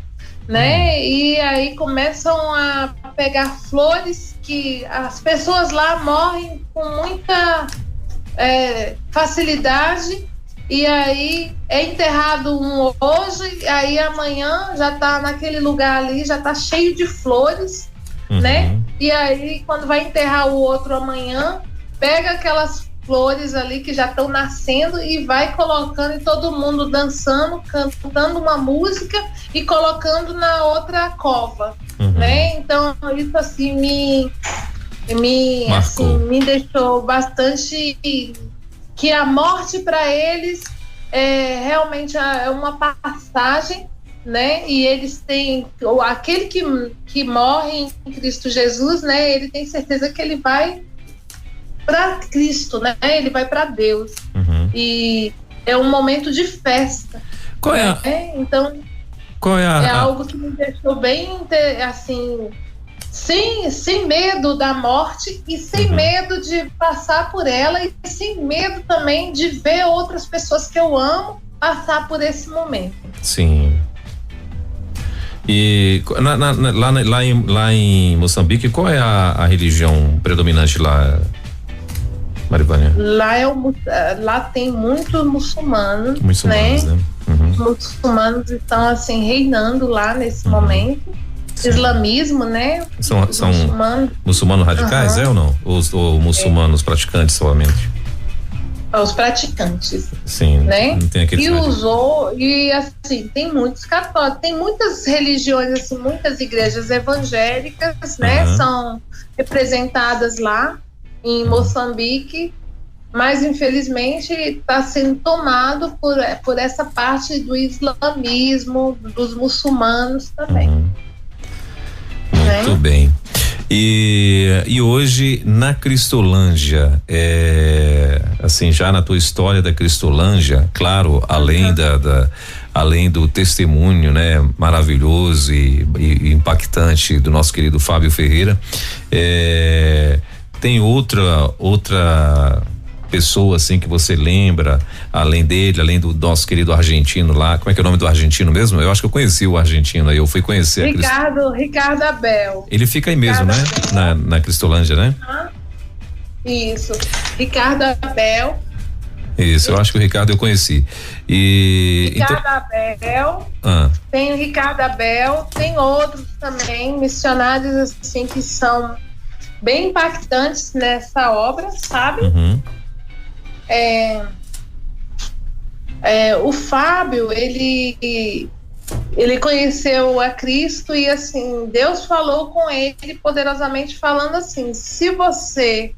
[SPEAKER 3] né? E aí começam a pegar flores, que as pessoas lá morrem com muita facilidade, e aí é enterrado um hoje, aí amanhã já tá naquele lugar ali, já tá cheio de flores, né? E aí quando vai enterrar o outro amanhã, pega aquelas flores ali que já estão nascendo e vai colocando, e todo mundo dançando, cantando uma música e colocando na outra cova, né? Então isso assim me deixou bastante, que a morte para eles realmente é uma passagem, né? E eles têm, aquele que morre em Cristo Jesus, né? Ele tem certeza que ele vai para Cristo, né? Ele vai para Deus. E é um momento de festa.
[SPEAKER 4] Qual é?
[SPEAKER 3] Então, é algo que me deixou bem, assim, sem medo da morte e sem medo de passar por ela e sem medo também de ver outras pessoas que eu amo passar por esse momento.
[SPEAKER 4] Sim. E lá em Moçambique, qual é a religião predominante lá, Marivânia?
[SPEAKER 3] Lá tem muitos muçulmanos, né? Muçulmanos estão assim reinando lá nesse momento. Sim. Islamismo, né?
[SPEAKER 4] São muçulmanos radicais, ou não? Ou muçulmanos praticantes somente?
[SPEAKER 3] Os praticantes.
[SPEAKER 4] Sim.
[SPEAKER 3] Né?
[SPEAKER 4] Não tem aquele
[SPEAKER 3] e assim, tem muitos católicos, tem muitas religiões, assim, muitas igrejas evangélicas, né? São representadas lá em Moçambique, mas infelizmente está sendo tomado por essa parte do islamismo, dos muçulmanos também.
[SPEAKER 4] Muito bem. E hoje na Cristolândia, assim, já na tua história da Cristolândia, claro, além do testemunho, né, maravilhoso e impactante do nosso querido Fábio Ferreira, tem outra pessoa assim que você lembra, além dele, além do nosso querido argentino lá? Como é que é o nome do argentino mesmo? Eu acho que eu conheci o argentino aí, eu fui conhecer
[SPEAKER 3] Ricardo Abel.
[SPEAKER 4] Ele fica aí mesmo, né? Na Cristolândia, né?
[SPEAKER 3] Isso, Ricardo Abel.
[SPEAKER 4] Isso, eu acho que o Ricardo eu conheci.
[SPEAKER 3] Ricardo Abel, tem o Ricardo Abel, tem outros também, missionários assim que são bem impactantes nessa obra, sabe? O Fábio, ele conheceu a Cristo e assim, Deus falou com ele poderosamente, falando assim: se você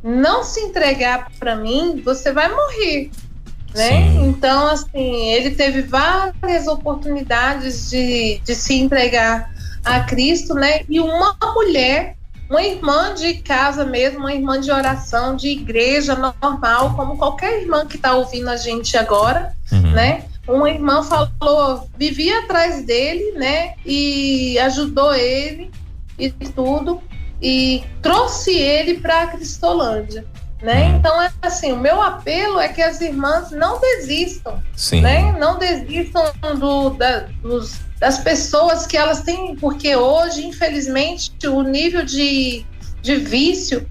[SPEAKER 3] não se entregar para mim, você vai morrer, né? Sim. Então, assim, ele teve várias oportunidades de se entregar a Cristo, né? E uma mulher, uma irmã de casa mesmo, uma irmã de oração, de igreja normal, como qualquer irmã que está ouvindo a gente agora, né? Uma irmã falou, vivia atrás dele, né? E ajudou ele e tudo, e trouxe ele para a Cristolândia, né? Então, assim, o meu apelo é que as irmãs não desistam,
[SPEAKER 4] Sim.
[SPEAKER 3] né? Não desistam das pessoas que elas têm, porque hoje, infelizmente, o nível de vício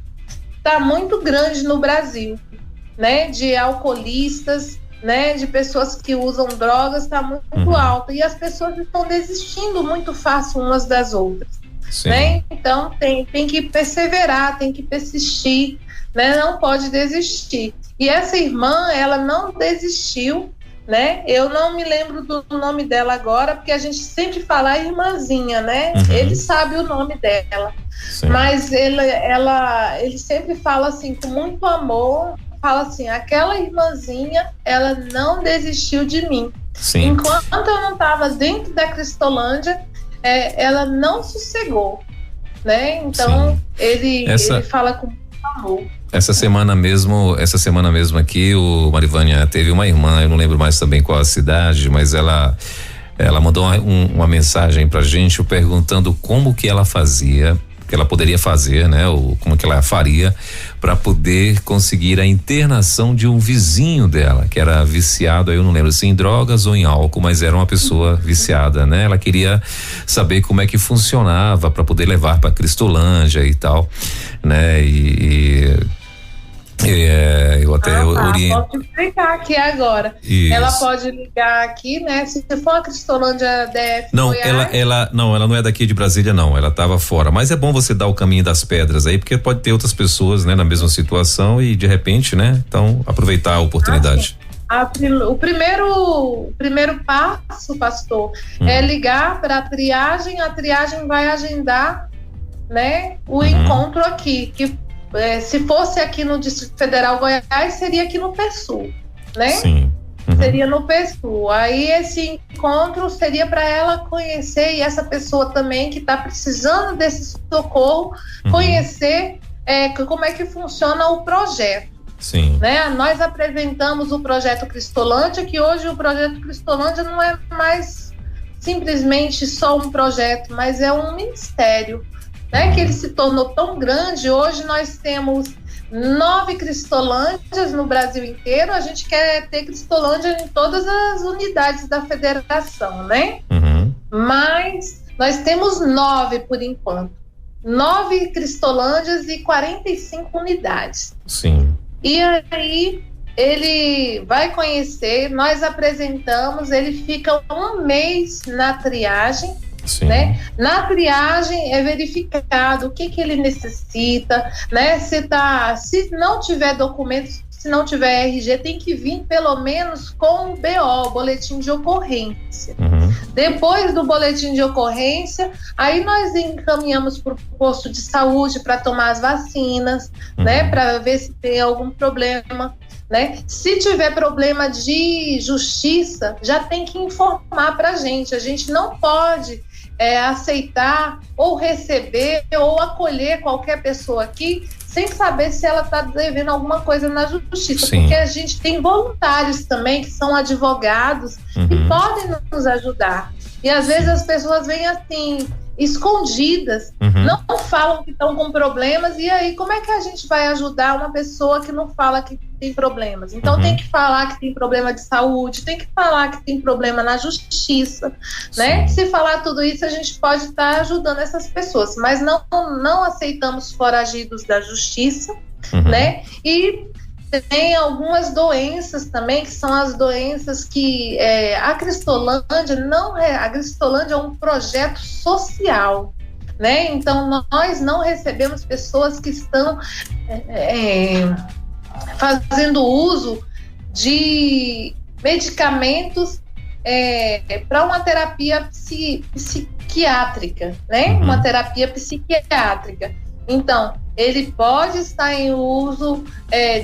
[SPEAKER 3] está muito grande no Brasil, né? De alcoolistas, né? De pessoas que usam drogas, está muito alto, e as pessoas estão desistindo muito fácil umas das outras, né? Então tem que perseverar, tem que persistir, né? Não pode desistir. E essa irmã, ela não desistiu, né? Eu não me lembro do nome dela agora, porque a gente sempre fala a irmãzinha, né? Ele sabe o nome dela. Sim. Mas ele sempre fala assim, com muito amor, fala assim: aquela irmãzinha, ela não desistiu de mim. Sim. Enquanto eu não estava dentro da Cristolândia, ela não sossegou, né? Então, ele fala com muito amor.
[SPEAKER 4] Essa semana mesmo aqui, o Marivânia teve uma irmã, eu não lembro mais também qual a cidade, mas ela mandou uma mensagem pra gente perguntando como que ela fazia, que ela poderia fazer, né? Ou como que ela faria para poder conseguir a internação de um vizinho dela, que era viciado, eu não lembro se em drogas ou em álcool, mas era uma pessoa viciada, né? Ela queria saber como é que funcionava para poder levar para Cristolândia e tal, né? Eu até oriento.
[SPEAKER 3] Posso explicar aqui agora. Isso. Ela pode ligar aqui, né? Se for a Cristolândia DF.
[SPEAKER 4] Não, ela não é daqui de Brasília, não. Ela estava fora. Mas é bom você dar o caminho das pedras aí, porque pode ter outras pessoas, né, na mesma situação e de repente, né? Então, aproveitar a oportunidade.
[SPEAKER 3] O primeiro passo, pastor, é ligar para a triagem vai agendar, né, o encontro aqui, que se fosse aqui no Distrito Federal Goiás, seria aqui no PSUL, né?
[SPEAKER 4] Sim.
[SPEAKER 3] Seria no PSUL. Aí esse encontro seria para ela conhecer, e essa pessoa também que está precisando desse socorro, conhecer como é que funciona o projeto.
[SPEAKER 4] Sim.
[SPEAKER 3] Né? Nós apresentamos o projeto Cristolândia, que hoje o projeto Cristolândia não é mais simplesmente só um projeto, mas é um ministério, né? Que ele se tornou tão grande. Hoje nós temos 9 Cristolândias no Brasil inteiro. A gente quer ter Cristolândia em todas as unidades da federação, né? Mas nós temos 9 por enquanto. 9 Cristolândias e 45 unidades.
[SPEAKER 4] Sim.
[SPEAKER 3] E aí ele vai conhecer, nós apresentamos, ele fica um mês na triagem.
[SPEAKER 4] Sim.
[SPEAKER 3] Né? Na triagem é verificado o que ele necessita, né? Se não tiver documentos, se não tiver RG, tem que vir pelo menos com o BO, boletim de ocorrência. Depois do boletim de ocorrência, aí nós encaminhamos para o posto de saúde para tomar as vacinas, né? Para ver se tem algum problema. Né? Se tiver problema de justiça, já tem que informar para a gente não pode aceitar ou receber ou acolher qualquer pessoa aqui sem saber se ela está devendo alguma coisa na justiça. Sim. Porque a gente tem voluntários também que são advogados que podem nos ajudar. E às vezes as pessoas vêm assim, escondidas, não falam que estão com problemas, e aí como é que a gente vai ajudar uma pessoa que não fala que tem problemas? Então tem que falar que tem problema de saúde, tem que falar que tem problema na justiça, né? Se falar tudo isso, a gente pode estar ajudando essas pessoas, mas não aceitamos foragidos da justiça, né? E tem algumas doenças também, que são as doenças que a Cristolândia a Cristolândia é um projeto social, né? Então nós não recebemos pessoas que estão fazendo uso de medicamentos para uma terapia psiquiátrica, né? Uma terapia psiquiátrica. Então, ele pode estar em uso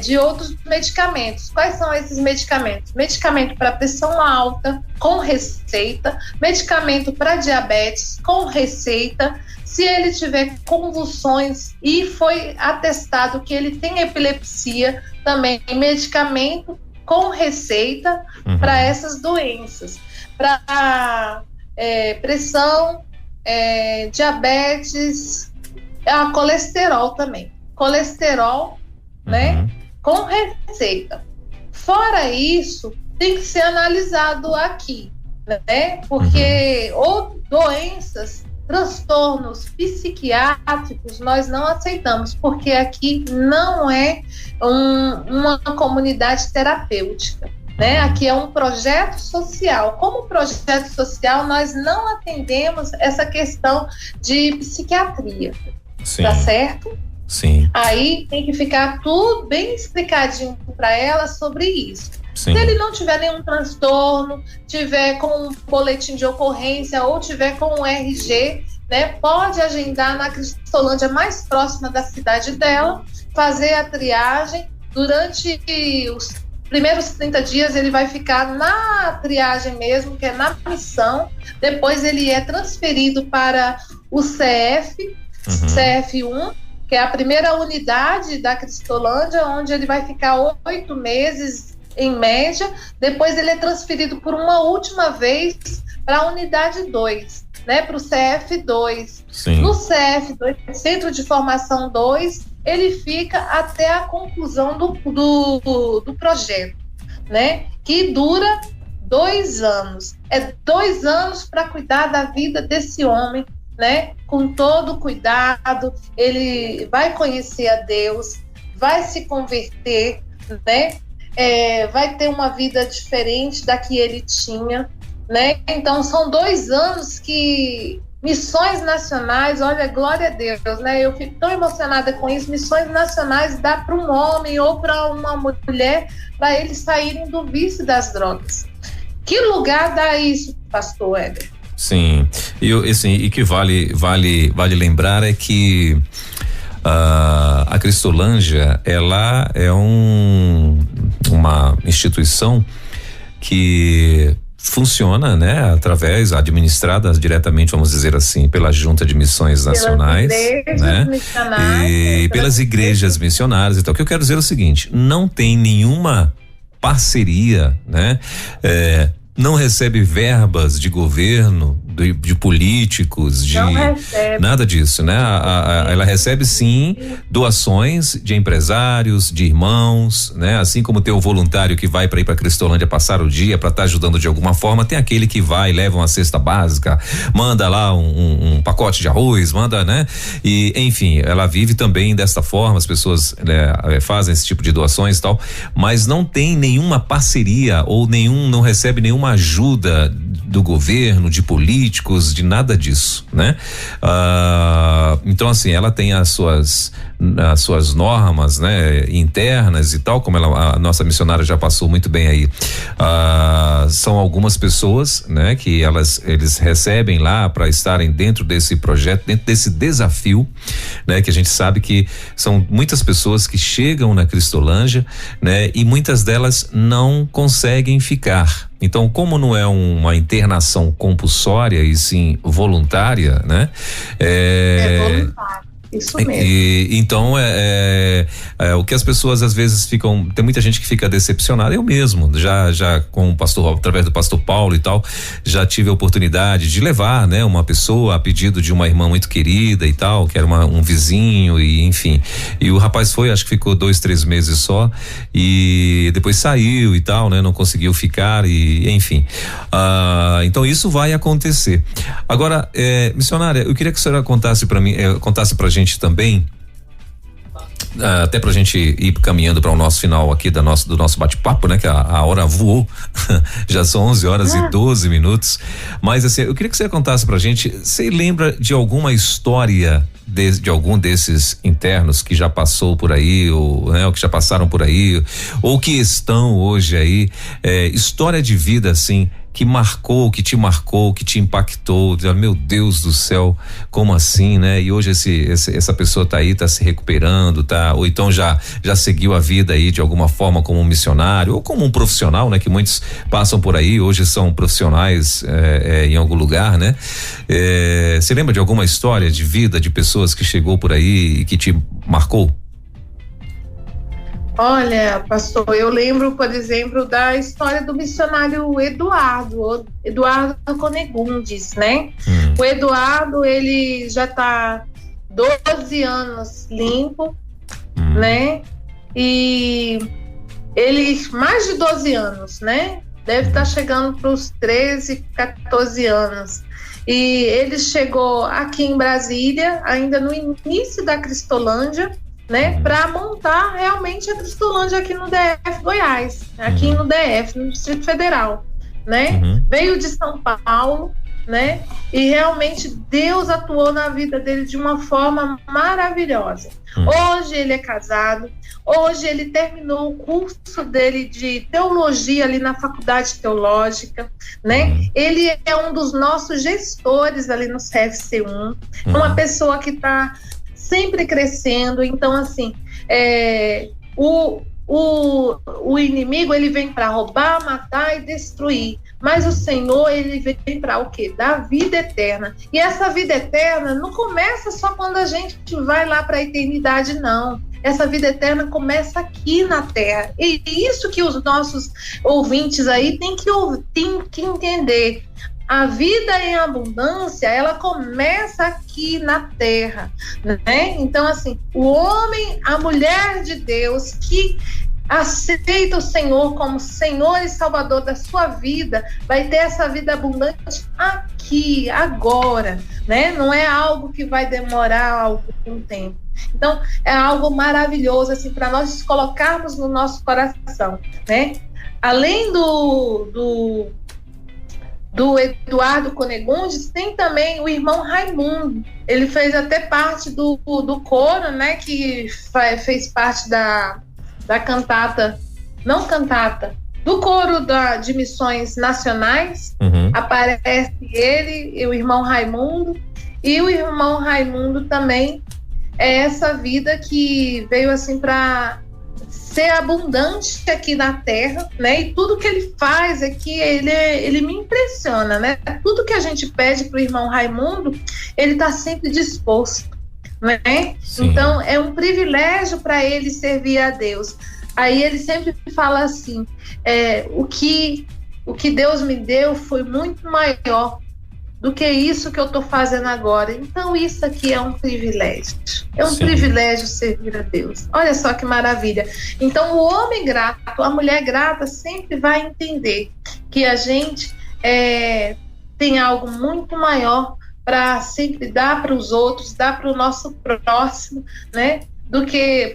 [SPEAKER 3] de outros medicamentos. Quais são esses medicamentos? Medicamento para pressão alta, com receita. Medicamento para diabetes, com receita. Se ele tiver convulsões e foi atestado que ele tem epilepsia, também medicamento com receita para essas doenças. Para pressão, diabetes, colesterol também. Colesterol, né? Com receita. Fora isso, tem que ser analisado aqui, né? Porque ou doenças, transtornos psiquiátricos, nós não aceitamos, porque aqui não é uma comunidade terapêutica, né? Aqui é um projeto social. Como projeto social, nós não atendemos essa questão de psiquiatria. Sim. Tá certo?
[SPEAKER 4] Sim.
[SPEAKER 3] Aí tem que ficar tudo bem explicadinho para ela sobre isso. Sim. Se ele não tiver nenhum transtorno, tiver com um boletim de ocorrência ou tiver com um RG, né, pode agendar na Cristolândia mais próxima da cidade dela, fazer a triagem. Durante os primeiros 30 dias ele vai ficar na triagem mesmo, que é na missão. Depois ele é transferido para o CF1, que é a primeira unidade da Cristolândia, onde ele vai ficar 8 meses em média. Depois ele é transferido por uma última vez para a unidade 2, né, para o CF2. Sim. No CF2, Centro de Formação 2, ele fica até a conclusão do projeto, né, que dura 2 anos. É 2 anos para cuidar da vida desse homem, né? Com todo cuidado. Ele vai conhecer a Deus, vai se converter, né? Vai ter uma vida diferente da que ele tinha, né? Então são 2 anos que missões nacionais, olha, glória a Deus, né? Eu fico tão emocionada com isso. Missões nacionais dá para um homem ou para uma mulher, para eles saírem do vício das drogas. Que lugar dá isso, pastor Éder?
[SPEAKER 4] Sim, e que vale lembrar é que a Cristolândia, ela é uma instituição que funciona, né, administrada diretamente, vamos dizer assim, pela Junta de Missões Nacionais, né, e pelas igrejas missionárias. Então, o que eu quero dizer é o seguinte: não tem nenhuma parceria, né, não recebe verbas de governo, de políticos, nada disso, né? Ela recebe sim doações de empresários, de irmãos, né? Assim como tem o voluntário que vai para ir para Cristolândia passar o dia para estar ajudando de alguma forma, tem aquele que vai, leva uma cesta básica, manda lá um pacote de arroz, manda, né? E enfim, ela vive também desta forma, as pessoas, né, fazem esse tipo de doações e tal, mas não tem nenhuma parceria ou não recebe nenhuma ajuda do governo, de políticos, de nada disso, né? Então, assim, ela tem as suas normas, né, internas e tal, como a nossa missionária já passou muito bem aí. São algumas pessoas, né, que eles recebem lá para estarem dentro desse projeto, dentro desse desafio, né, que a gente sabe que são muitas pessoas que chegam na Cristolândia, né, e muitas delas não conseguem ficar. Então, como não é uma internação compulsória e sim voluntária, né?
[SPEAKER 3] É voluntário. Isso mesmo.
[SPEAKER 4] Então o que as pessoas às vezes ficam, tem muita gente que fica decepcionada. Eu mesmo, já com o pastor, através do pastor Paulo e tal, já tive a oportunidade de levar, né, uma pessoa a pedido de uma irmã muito querida e tal, que era um vizinho, e enfim, e o rapaz foi, acho que ficou 2-3 meses só e depois saiu e tal, né, não conseguiu ficar e enfim, então isso vai acontecer. Agora, missionária, eu queria que a senhora contasse pra gente também, até pra gente ir caminhando para o nosso final aqui do nosso bate-papo, né? Que a hora voou, já são 11 horas e 12 minutos, mas assim, eu queria que você contasse pra gente, você lembra de alguma história de algum desses internos que já passou por aí, ou que já passaram por aí, ou que estão hoje aí, história de vida assim, que te marcou, que te impactou, meu Deus do céu, como assim, né? E hoje essa pessoa tá aí, tá se recuperando, ou então já seguiu a vida aí de alguma forma como um missionário ou como um profissional, né? Que muitos passam por aí, hoje são profissionais em algum lugar, né? Você lembra de alguma história de vida de pessoas que chegou por aí e que te marcou?
[SPEAKER 3] Olha, pastor, eu lembro, por exemplo, da história do missionário Eduardo Conegundes, né? O Eduardo, ele já está 12 anos limpo, né? E ele, mais de 12 anos, né? Deve estar chegando para os 13, 14 anos. E ele chegou aqui em Brasília, ainda no início da Cristolândia, né, para montar realmente a Cristolândia aqui no DF Goiás, aqui no DF, no Distrito Federal, né? Veio de São Paulo, né? E realmente Deus atuou na vida dele de uma forma maravilhosa. Hoje ele é casado, hoje ele terminou o curso dele de teologia ali na Faculdade Teológica, né? Ele é um dos nossos gestores ali no CFC1, uma pessoa que está sempre crescendo. Então, assim, o inimigo, ele vem para roubar, matar e destruir, mas o Senhor, ele vem para o quê? Dar vida eterna. E essa vida eterna não começa só quando a gente vai lá para a eternidade, não. Essa vida eterna começa aqui na terra. E isso que os nossos ouvintes aí têm que entender. A vida em abundância, ela começa aqui na terra, né? Então, assim, o homem, a mulher de Deus que aceita o Senhor como Senhor e Salvador da sua vida, vai ter essa vida abundante aqui, agora, né? Não é algo que vai demorar algum tempo. Então, é algo maravilhoso, assim, para nós colocarmos no nosso coração, né? Além do Eduardo Conegundes, tem também o irmão Raimundo. Ele fez até parte do coro, né? Que fez parte da cantata, não cantata, do coro de missões nacionais, aparece ele e o irmão Raimundo, e o irmão Raimundo também é essa vida que veio assim para ser abundante aqui na terra, né? E tudo que ele faz é que ele me impressiona, né? Tudo que a gente pede para o irmão Raimundo, ele está sempre disposto, né? Sim. Então é um privilégio para ele servir a Deus. Aí ele sempre fala assim, o que Deus me deu foi muito maior do que isso que eu estou fazendo agora. Então isso aqui é um privilégio. É um privilégio servir a Deus. Olha só que maravilha. Então o homem grato, a mulher grata sempre vai entender que a gente tem algo muito maior para sempre dar para os outros, dar para o nosso próximo, né?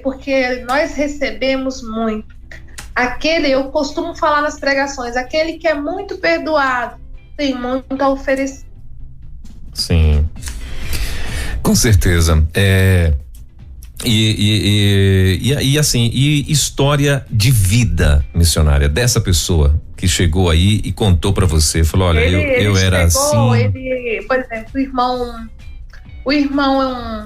[SPEAKER 3] Porque nós recebemos muito. Eu costumo falar nas pregações, aquele que é muito perdoado tem muito a oferecer.
[SPEAKER 4] Sim, com certeza. E assim, história de vida missionária dessa pessoa que chegou aí e contou para você, falou, olha, eu era assim.
[SPEAKER 3] Por exemplo, o irmão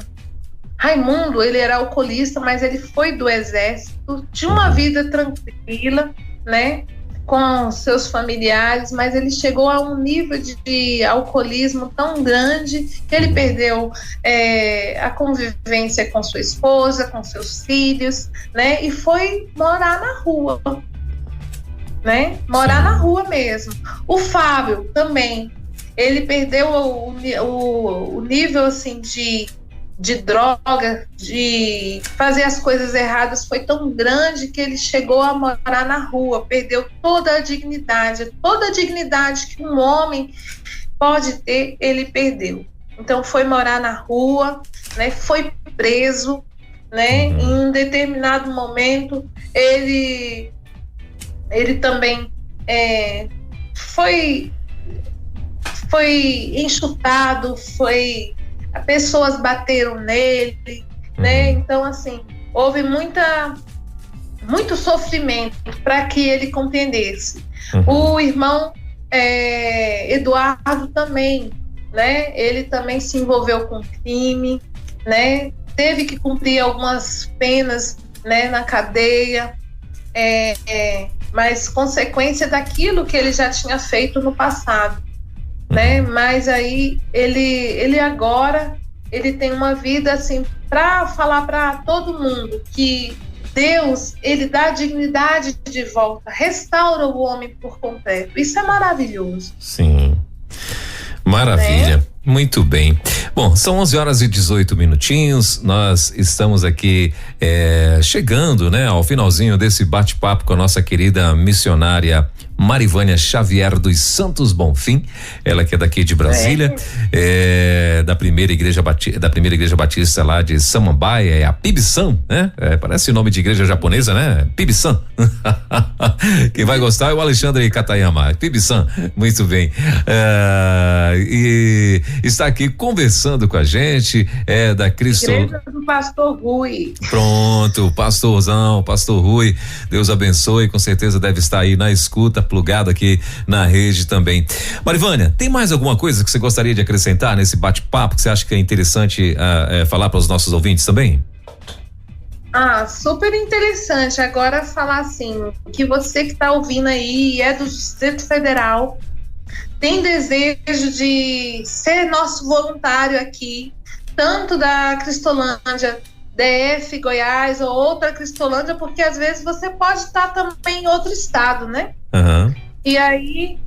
[SPEAKER 3] Raimundo, ele era alcoolista, mas ele foi do exército, tinha uma vida tranquila, né, com seus familiares, mas ele chegou a um nível de alcoolismo tão grande que ele perdeu a convivência com sua esposa, com seus filhos, né, e foi morar na rua, né, na rua mesmo. O Fábio também, ele perdeu o nível assim de droga, de fazer as coisas erradas, foi tão grande que ele chegou a morar na rua, perdeu toda a dignidade que um homem pode ter, ele perdeu. Então foi morar na rua, né, foi preso, né, em um determinado momento ele também foi enxutado, pessoas bateram nele, né? Então, assim, houve muito sofrimento para que ele compreendesse. O irmão Eduardo também, né? Ele também se envolveu com crime, né? Teve que cumprir algumas penas, né, na cadeia, mas consequência daquilo que ele já tinha feito no passado. Né? Mas aí ele agora ele tem uma vida assim para falar para todo mundo que Deus, ele dá a dignidade de volta, restaura o homem por completo. Isso é maravilhoso.
[SPEAKER 4] Sim, maravilha. Muito bem. Bom, são 11h18. Nós estamos aqui chegando, né, ao finalzinho desse bate-papo com a nossa querida missionária Marivânia Xavier dos Santos Bonfim, ela que é daqui de Brasília, da primeira igreja batista lá de Samambaia, é a Pibsan, né? Parece nome de igreja japonesa, né? Pibsan. Quem vai gostar é o Alexandre Katayama, Pibsan, muito bem. E está aqui conversando com a gente, da Cristo.
[SPEAKER 3] Igreja do Pastor Rui.
[SPEAKER 4] Pronto, pastorzão, Pastor Rui, Deus abençoe, com certeza deve estar aí na escuta, plugado aqui na rede também. Marivânia, tem mais alguma coisa que você gostaria de acrescentar nesse bate-papo que você acha que é interessante falar para os nossos ouvintes também?
[SPEAKER 3] Super interessante. Agora falar assim, que você que está ouvindo aí e é do Distrito Federal, tem desejo de ser nosso voluntário aqui, tanto da Cristolândia, DF, Goiás ou outra Cristolândia, porque às vezes você pode estar também em outro estado, né? E aí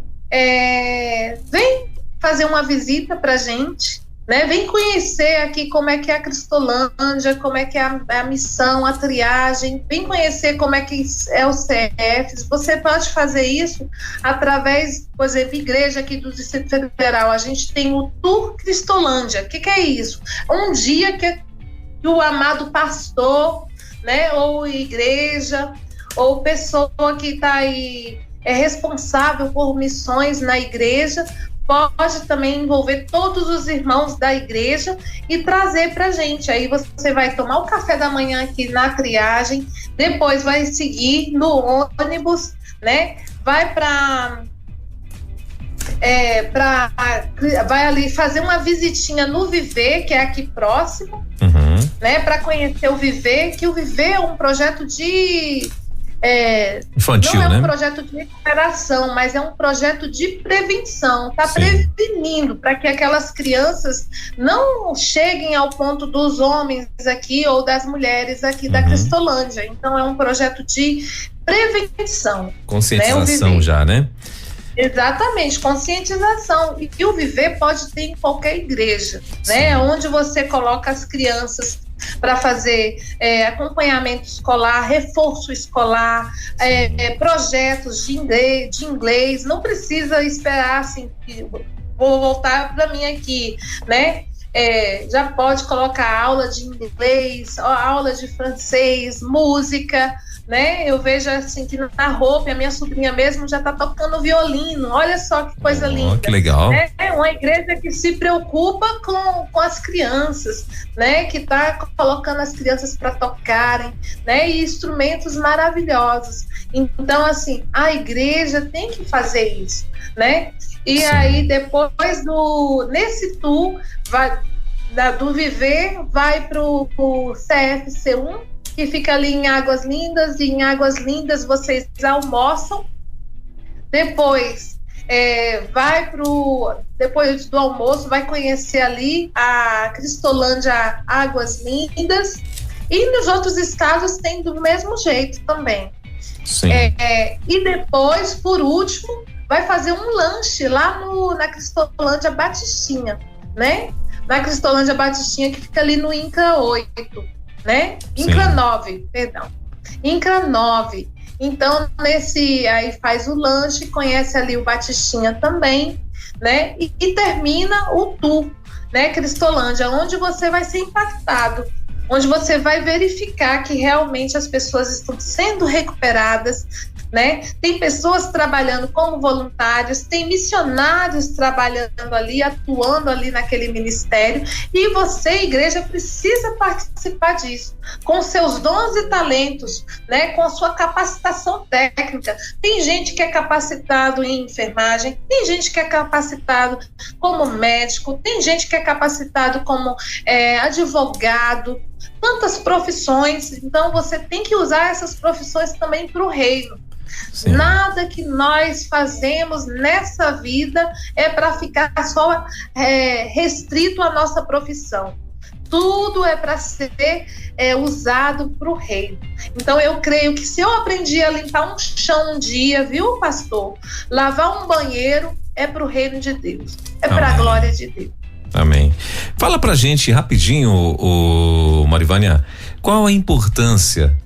[SPEAKER 3] vem fazer uma visita pra gente, né? Vem conhecer aqui como é que é a Cristolândia, como é que é a missão, a triagem, vem conhecer como é que é o CFs. Você pode fazer isso através, por exemplo, igreja aqui do Distrito Federal, a gente tem o Tour Cristolândia. O que é isso? Um dia que o amado pastor, né, ou igreja, ou pessoa que está aí responsável por missões na igreja, pode também envolver todos os irmãos da igreja e trazer para a gente. Aí você vai tomar o café da manhã aqui na triagem, depois vai seguir no ônibus, né, vai ali fazer uma visitinha no Viver, que é aqui próximo, né, para conhecer o Viver, que o Viver é um projeto de
[SPEAKER 4] infantil,
[SPEAKER 3] não é um
[SPEAKER 4] né?
[SPEAKER 3] projeto de recuperação, mas é um projeto de prevenção, está prevenindo para que aquelas crianças não cheguem ao ponto dos homens aqui ou das mulheres aqui da Cristolândia. Então é um projeto de prevenção.
[SPEAKER 4] Conscientização, né? Já, né?
[SPEAKER 3] Exatamente, conscientização. E o Viver pode ter em qualquer igreja, né? Onde você coloca as crianças para fazer acompanhamento escolar, reforço escolar, projetos de inglês. Não precisa esperar assim, vou voltar para mim aqui, né? Já pode colocar aula de inglês, aula de francês, música, né? Eu vejo assim que na roupa, a minha sobrinha mesmo já está tocando violino. Olha só que coisa linda.
[SPEAKER 4] Que legal.
[SPEAKER 3] É uma igreja que se preocupa com as crianças, né? Que está colocando as crianças para tocarem, né? E instrumentos maravilhosos. Então, assim, a igreja tem que fazer isso, né? E aí, depois nesse tour, do Viver, vai para o CFC1, que fica ali em Águas Lindas, e em Águas Lindas vocês almoçam. Depois, depois do almoço, vai conhecer ali a Cristolândia Águas Lindas, e nos outros estados tem do mesmo jeito também. E depois, por último, vai fazer um lanche lá na Cristolândia Batistinha, né? Na Cristolândia Batistinha, que fica ali no INCRA 8, né? INCRA 9, perdão. INCRA 9. Então, aí faz o lanche, conhece ali o Batistinha também, né? E termina o tour, né? Cristolândia, onde você vai ser impactado, onde você vai verificar que realmente as pessoas estão sendo recuperadas, né? Tem pessoas trabalhando como voluntários, tem missionários trabalhando ali, atuando ali naquele ministério, e você, igreja, precisa participar disso, com seus dons e talentos, né? Com a sua capacitação técnica. Tem gente que é capacitado em enfermagem, tem gente que é capacitado como médico, tem gente que é capacitado como advogado, tantas profissões. Então você tem que usar essas profissões também para o reino. Nada que nós fazemos nessa vida é para ficar só restrito à nossa profissão. Tudo é para ser usado para o reino. Então eu creio que se eu aprendi a limpar um chão um dia, viu, pastor? Lavar um banheiro é para o reino de Deus, é para a glória de Deus.
[SPEAKER 4] Amém. Fala pra gente rapidinho, Marivânia, qual a importância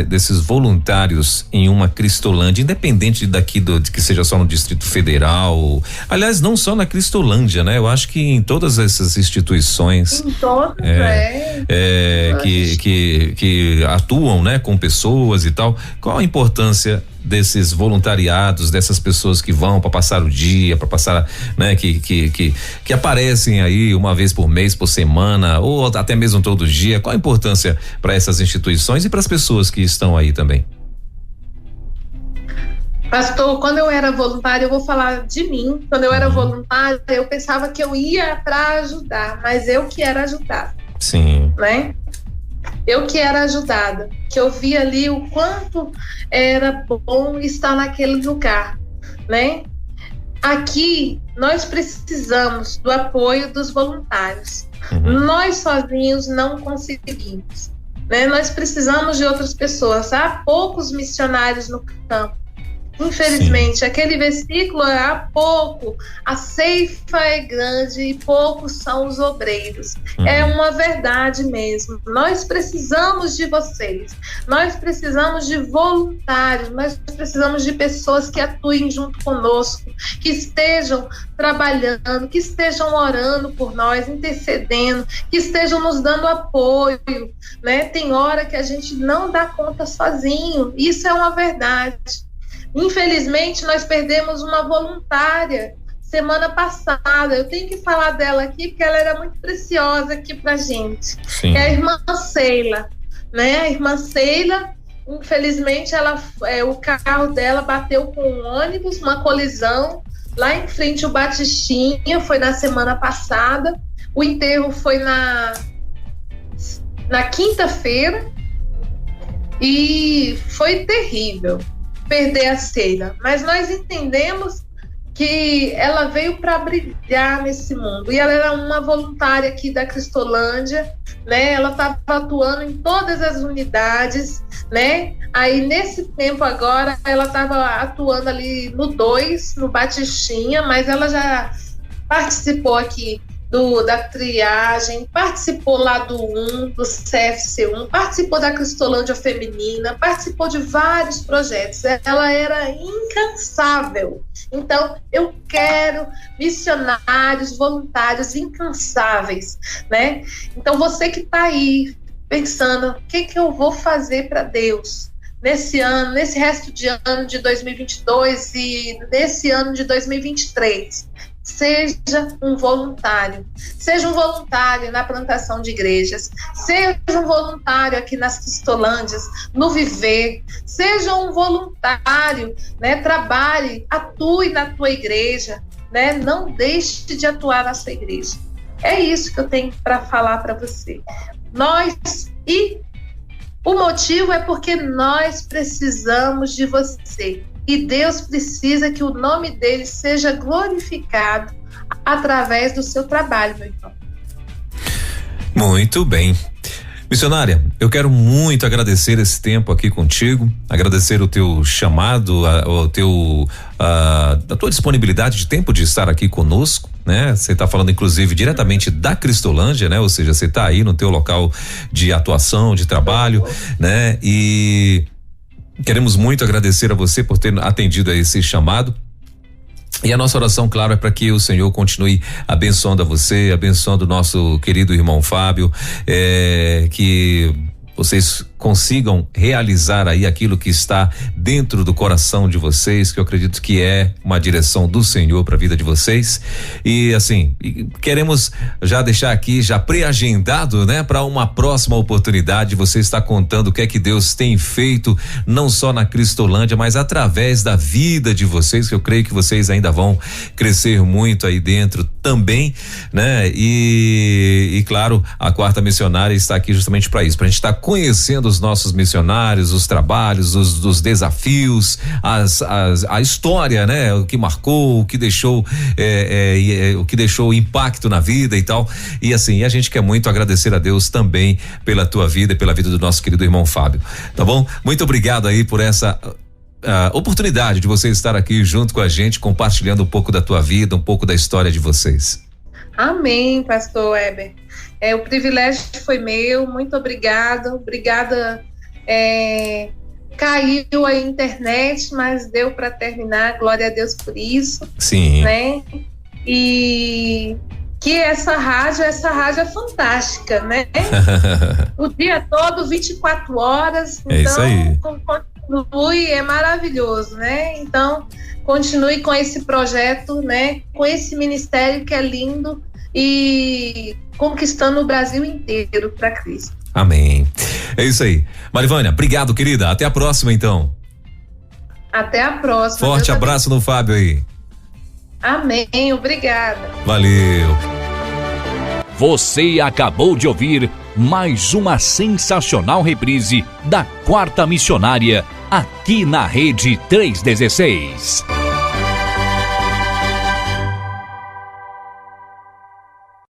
[SPEAKER 4] desses voluntários em uma Cristolândia, independente daqui de que seja só no Distrito Federal, aliás, não só na Cristolândia, né? Eu acho que em todas essas instituições
[SPEAKER 3] em todas,
[SPEAKER 4] que atuam, né, com pessoas e tal, qual a importância desses voluntariados, dessas pessoas que vão para passar o dia, para passar, né, que aparecem aí uma vez por mês, por semana, ou até mesmo todo dia? Qual a importância para essas instituições e para as pessoas que estão aí também?
[SPEAKER 3] Pastor, quando eu era voluntária, eu vou falar de mim. Quando eu era voluntária, eu pensava que eu ia para ajudar, mas eu que era ajudada.
[SPEAKER 4] Sim.
[SPEAKER 3] Né? Eu que era ajudada, que eu via ali o quanto era bom estar naquele lugar, né? Aqui nós precisamos do apoio dos voluntários. Nós sozinhos não conseguimos, né? Nós precisamos de outras pessoas. Há poucos missionários no campo. Infelizmente, aquele versículo é há pouco, a ceifa é grande e poucos são os obreiros. É uma verdade mesmo. Nós precisamos de vocês, nós precisamos de voluntários, nós precisamos de pessoas que atuem junto conosco, que estejam trabalhando, que estejam orando por nós, intercedendo, que estejam nos dando apoio, né? Tem hora que a gente não dá conta sozinho, isso é uma verdade. Infelizmente, nós perdemos uma voluntária semana passada. Eu tenho que falar dela aqui porque ela era muito preciosa aqui pra gente.
[SPEAKER 4] Sim.
[SPEAKER 3] É a irmã Sheila, né? A irmã Sheila, infelizmente, o carro dela bateu com um ônibus, uma colisão lá em frente ao Batistinha, foi na semana passada. O enterro foi na quinta-feira e foi terrível perder a Sheila. Mas nós entendemos que ela veio para brilhar nesse mundo. E ela era uma voluntária aqui da Cristolândia, né? Ela estava atuando em todas as unidades, né? Aí, nesse tempo agora, ela estava atuando ali no 2, no Batistinha, mas ela já participou aqui da triagem, participou lá do 1, do CFC1, participou da Cristolândia Feminina, participou de vários projetos. Ela era incansável. Então, eu quero missionários, voluntários incansáveis, né? Então, você que está aí pensando, o que eu vou fazer para Deus nesse ano, nesse resto de ano de 2022 e nesse ano de 2023? Seja um voluntário. Seja um voluntário na plantação de igrejas. Seja um voluntário aqui nas Cristolândias, no Viver. Seja um voluntário, né? Trabalhe, atue na tua igreja, né? Não deixe de atuar na sua igreja. É isso que eu tenho para falar para você. O motivo é porque nós precisamos de você. E Deus precisa que o nome dele seja glorificado através do seu trabalho, meu irmão.
[SPEAKER 4] Muito bem. Missionária, eu quero muito agradecer esse tempo aqui contigo, agradecer o teu chamado, a tua disponibilidade de tempo de estar aqui conosco, né? Você está falando inclusive diretamente da Cristolândia, né? Ou seja, você está aí no teu local de atuação, de trabalho, né? E queremos muito agradecer a você por ter atendido a esse chamado. E a nossa oração, claro, é para que o Senhor continue abençoando a você, abençoando o nosso querido irmão Fábio, que vocês consigam realizar aí aquilo que está dentro do coração de vocês, que eu acredito que é uma direção do Senhor para a vida de vocês. E assim, queremos já deixar aqui já pré-agendado, né, para uma próxima oportunidade. Você está contando o que é que Deus tem feito, não só na Cristolândia, mas através da vida de vocês, que eu creio que vocês ainda vão crescer muito aí dentro também, né? E claro, a Quarta Missionária está aqui justamente para isso, para a gente estar conhecendo os nossos missionários, os trabalhos, os desafios, a história, né? O que marcou, o que deixou o que deixou impacto na vida e tal. E assim, a gente quer muito agradecer a Deus também pela tua vida e pela vida do nosso querido irmão Fábio, tá bom? Muito obrigado aí por essa oportunidade de você estar aqui junto com a gente, compartilhando um pouco da tua vida, um pouco da história de vocês.
[SPEAKER 3] Amém, pastor Weber. O privilégio foi meu, muito obrigada. Caiu a internet, mas deu para terminar, glória a Deus por isso.
[SPEAKER 4] Sim.
[SPEAKER 3] Né? E que essa rádio é fantástica, né? O dia todo, 24 horas.
[SPEAKER 4] É isso aí.
[SPEAKER 3] Continue, é maravilhoso, né? Então, continue com esse projeto, né? Com esse ministério que é lindo e conquistando o Brasil inteiro para Cristo.
[SPEAKER 4] Amém. É isso aí. Marivânia, obrigado, querida. Até a próxima, então.
[SPEAKER 3] Até a próxima.
[SPEAKER 4] Forte abraço no Fábio aí.
[SPEAKER 3] Amém. Obrigada.
[SPEAKER 4] Valeu.
[SPEAKER 1] Você acabou de ouvir mais uma sensacional reprise da Quarta Missionária aqui na Rede 316.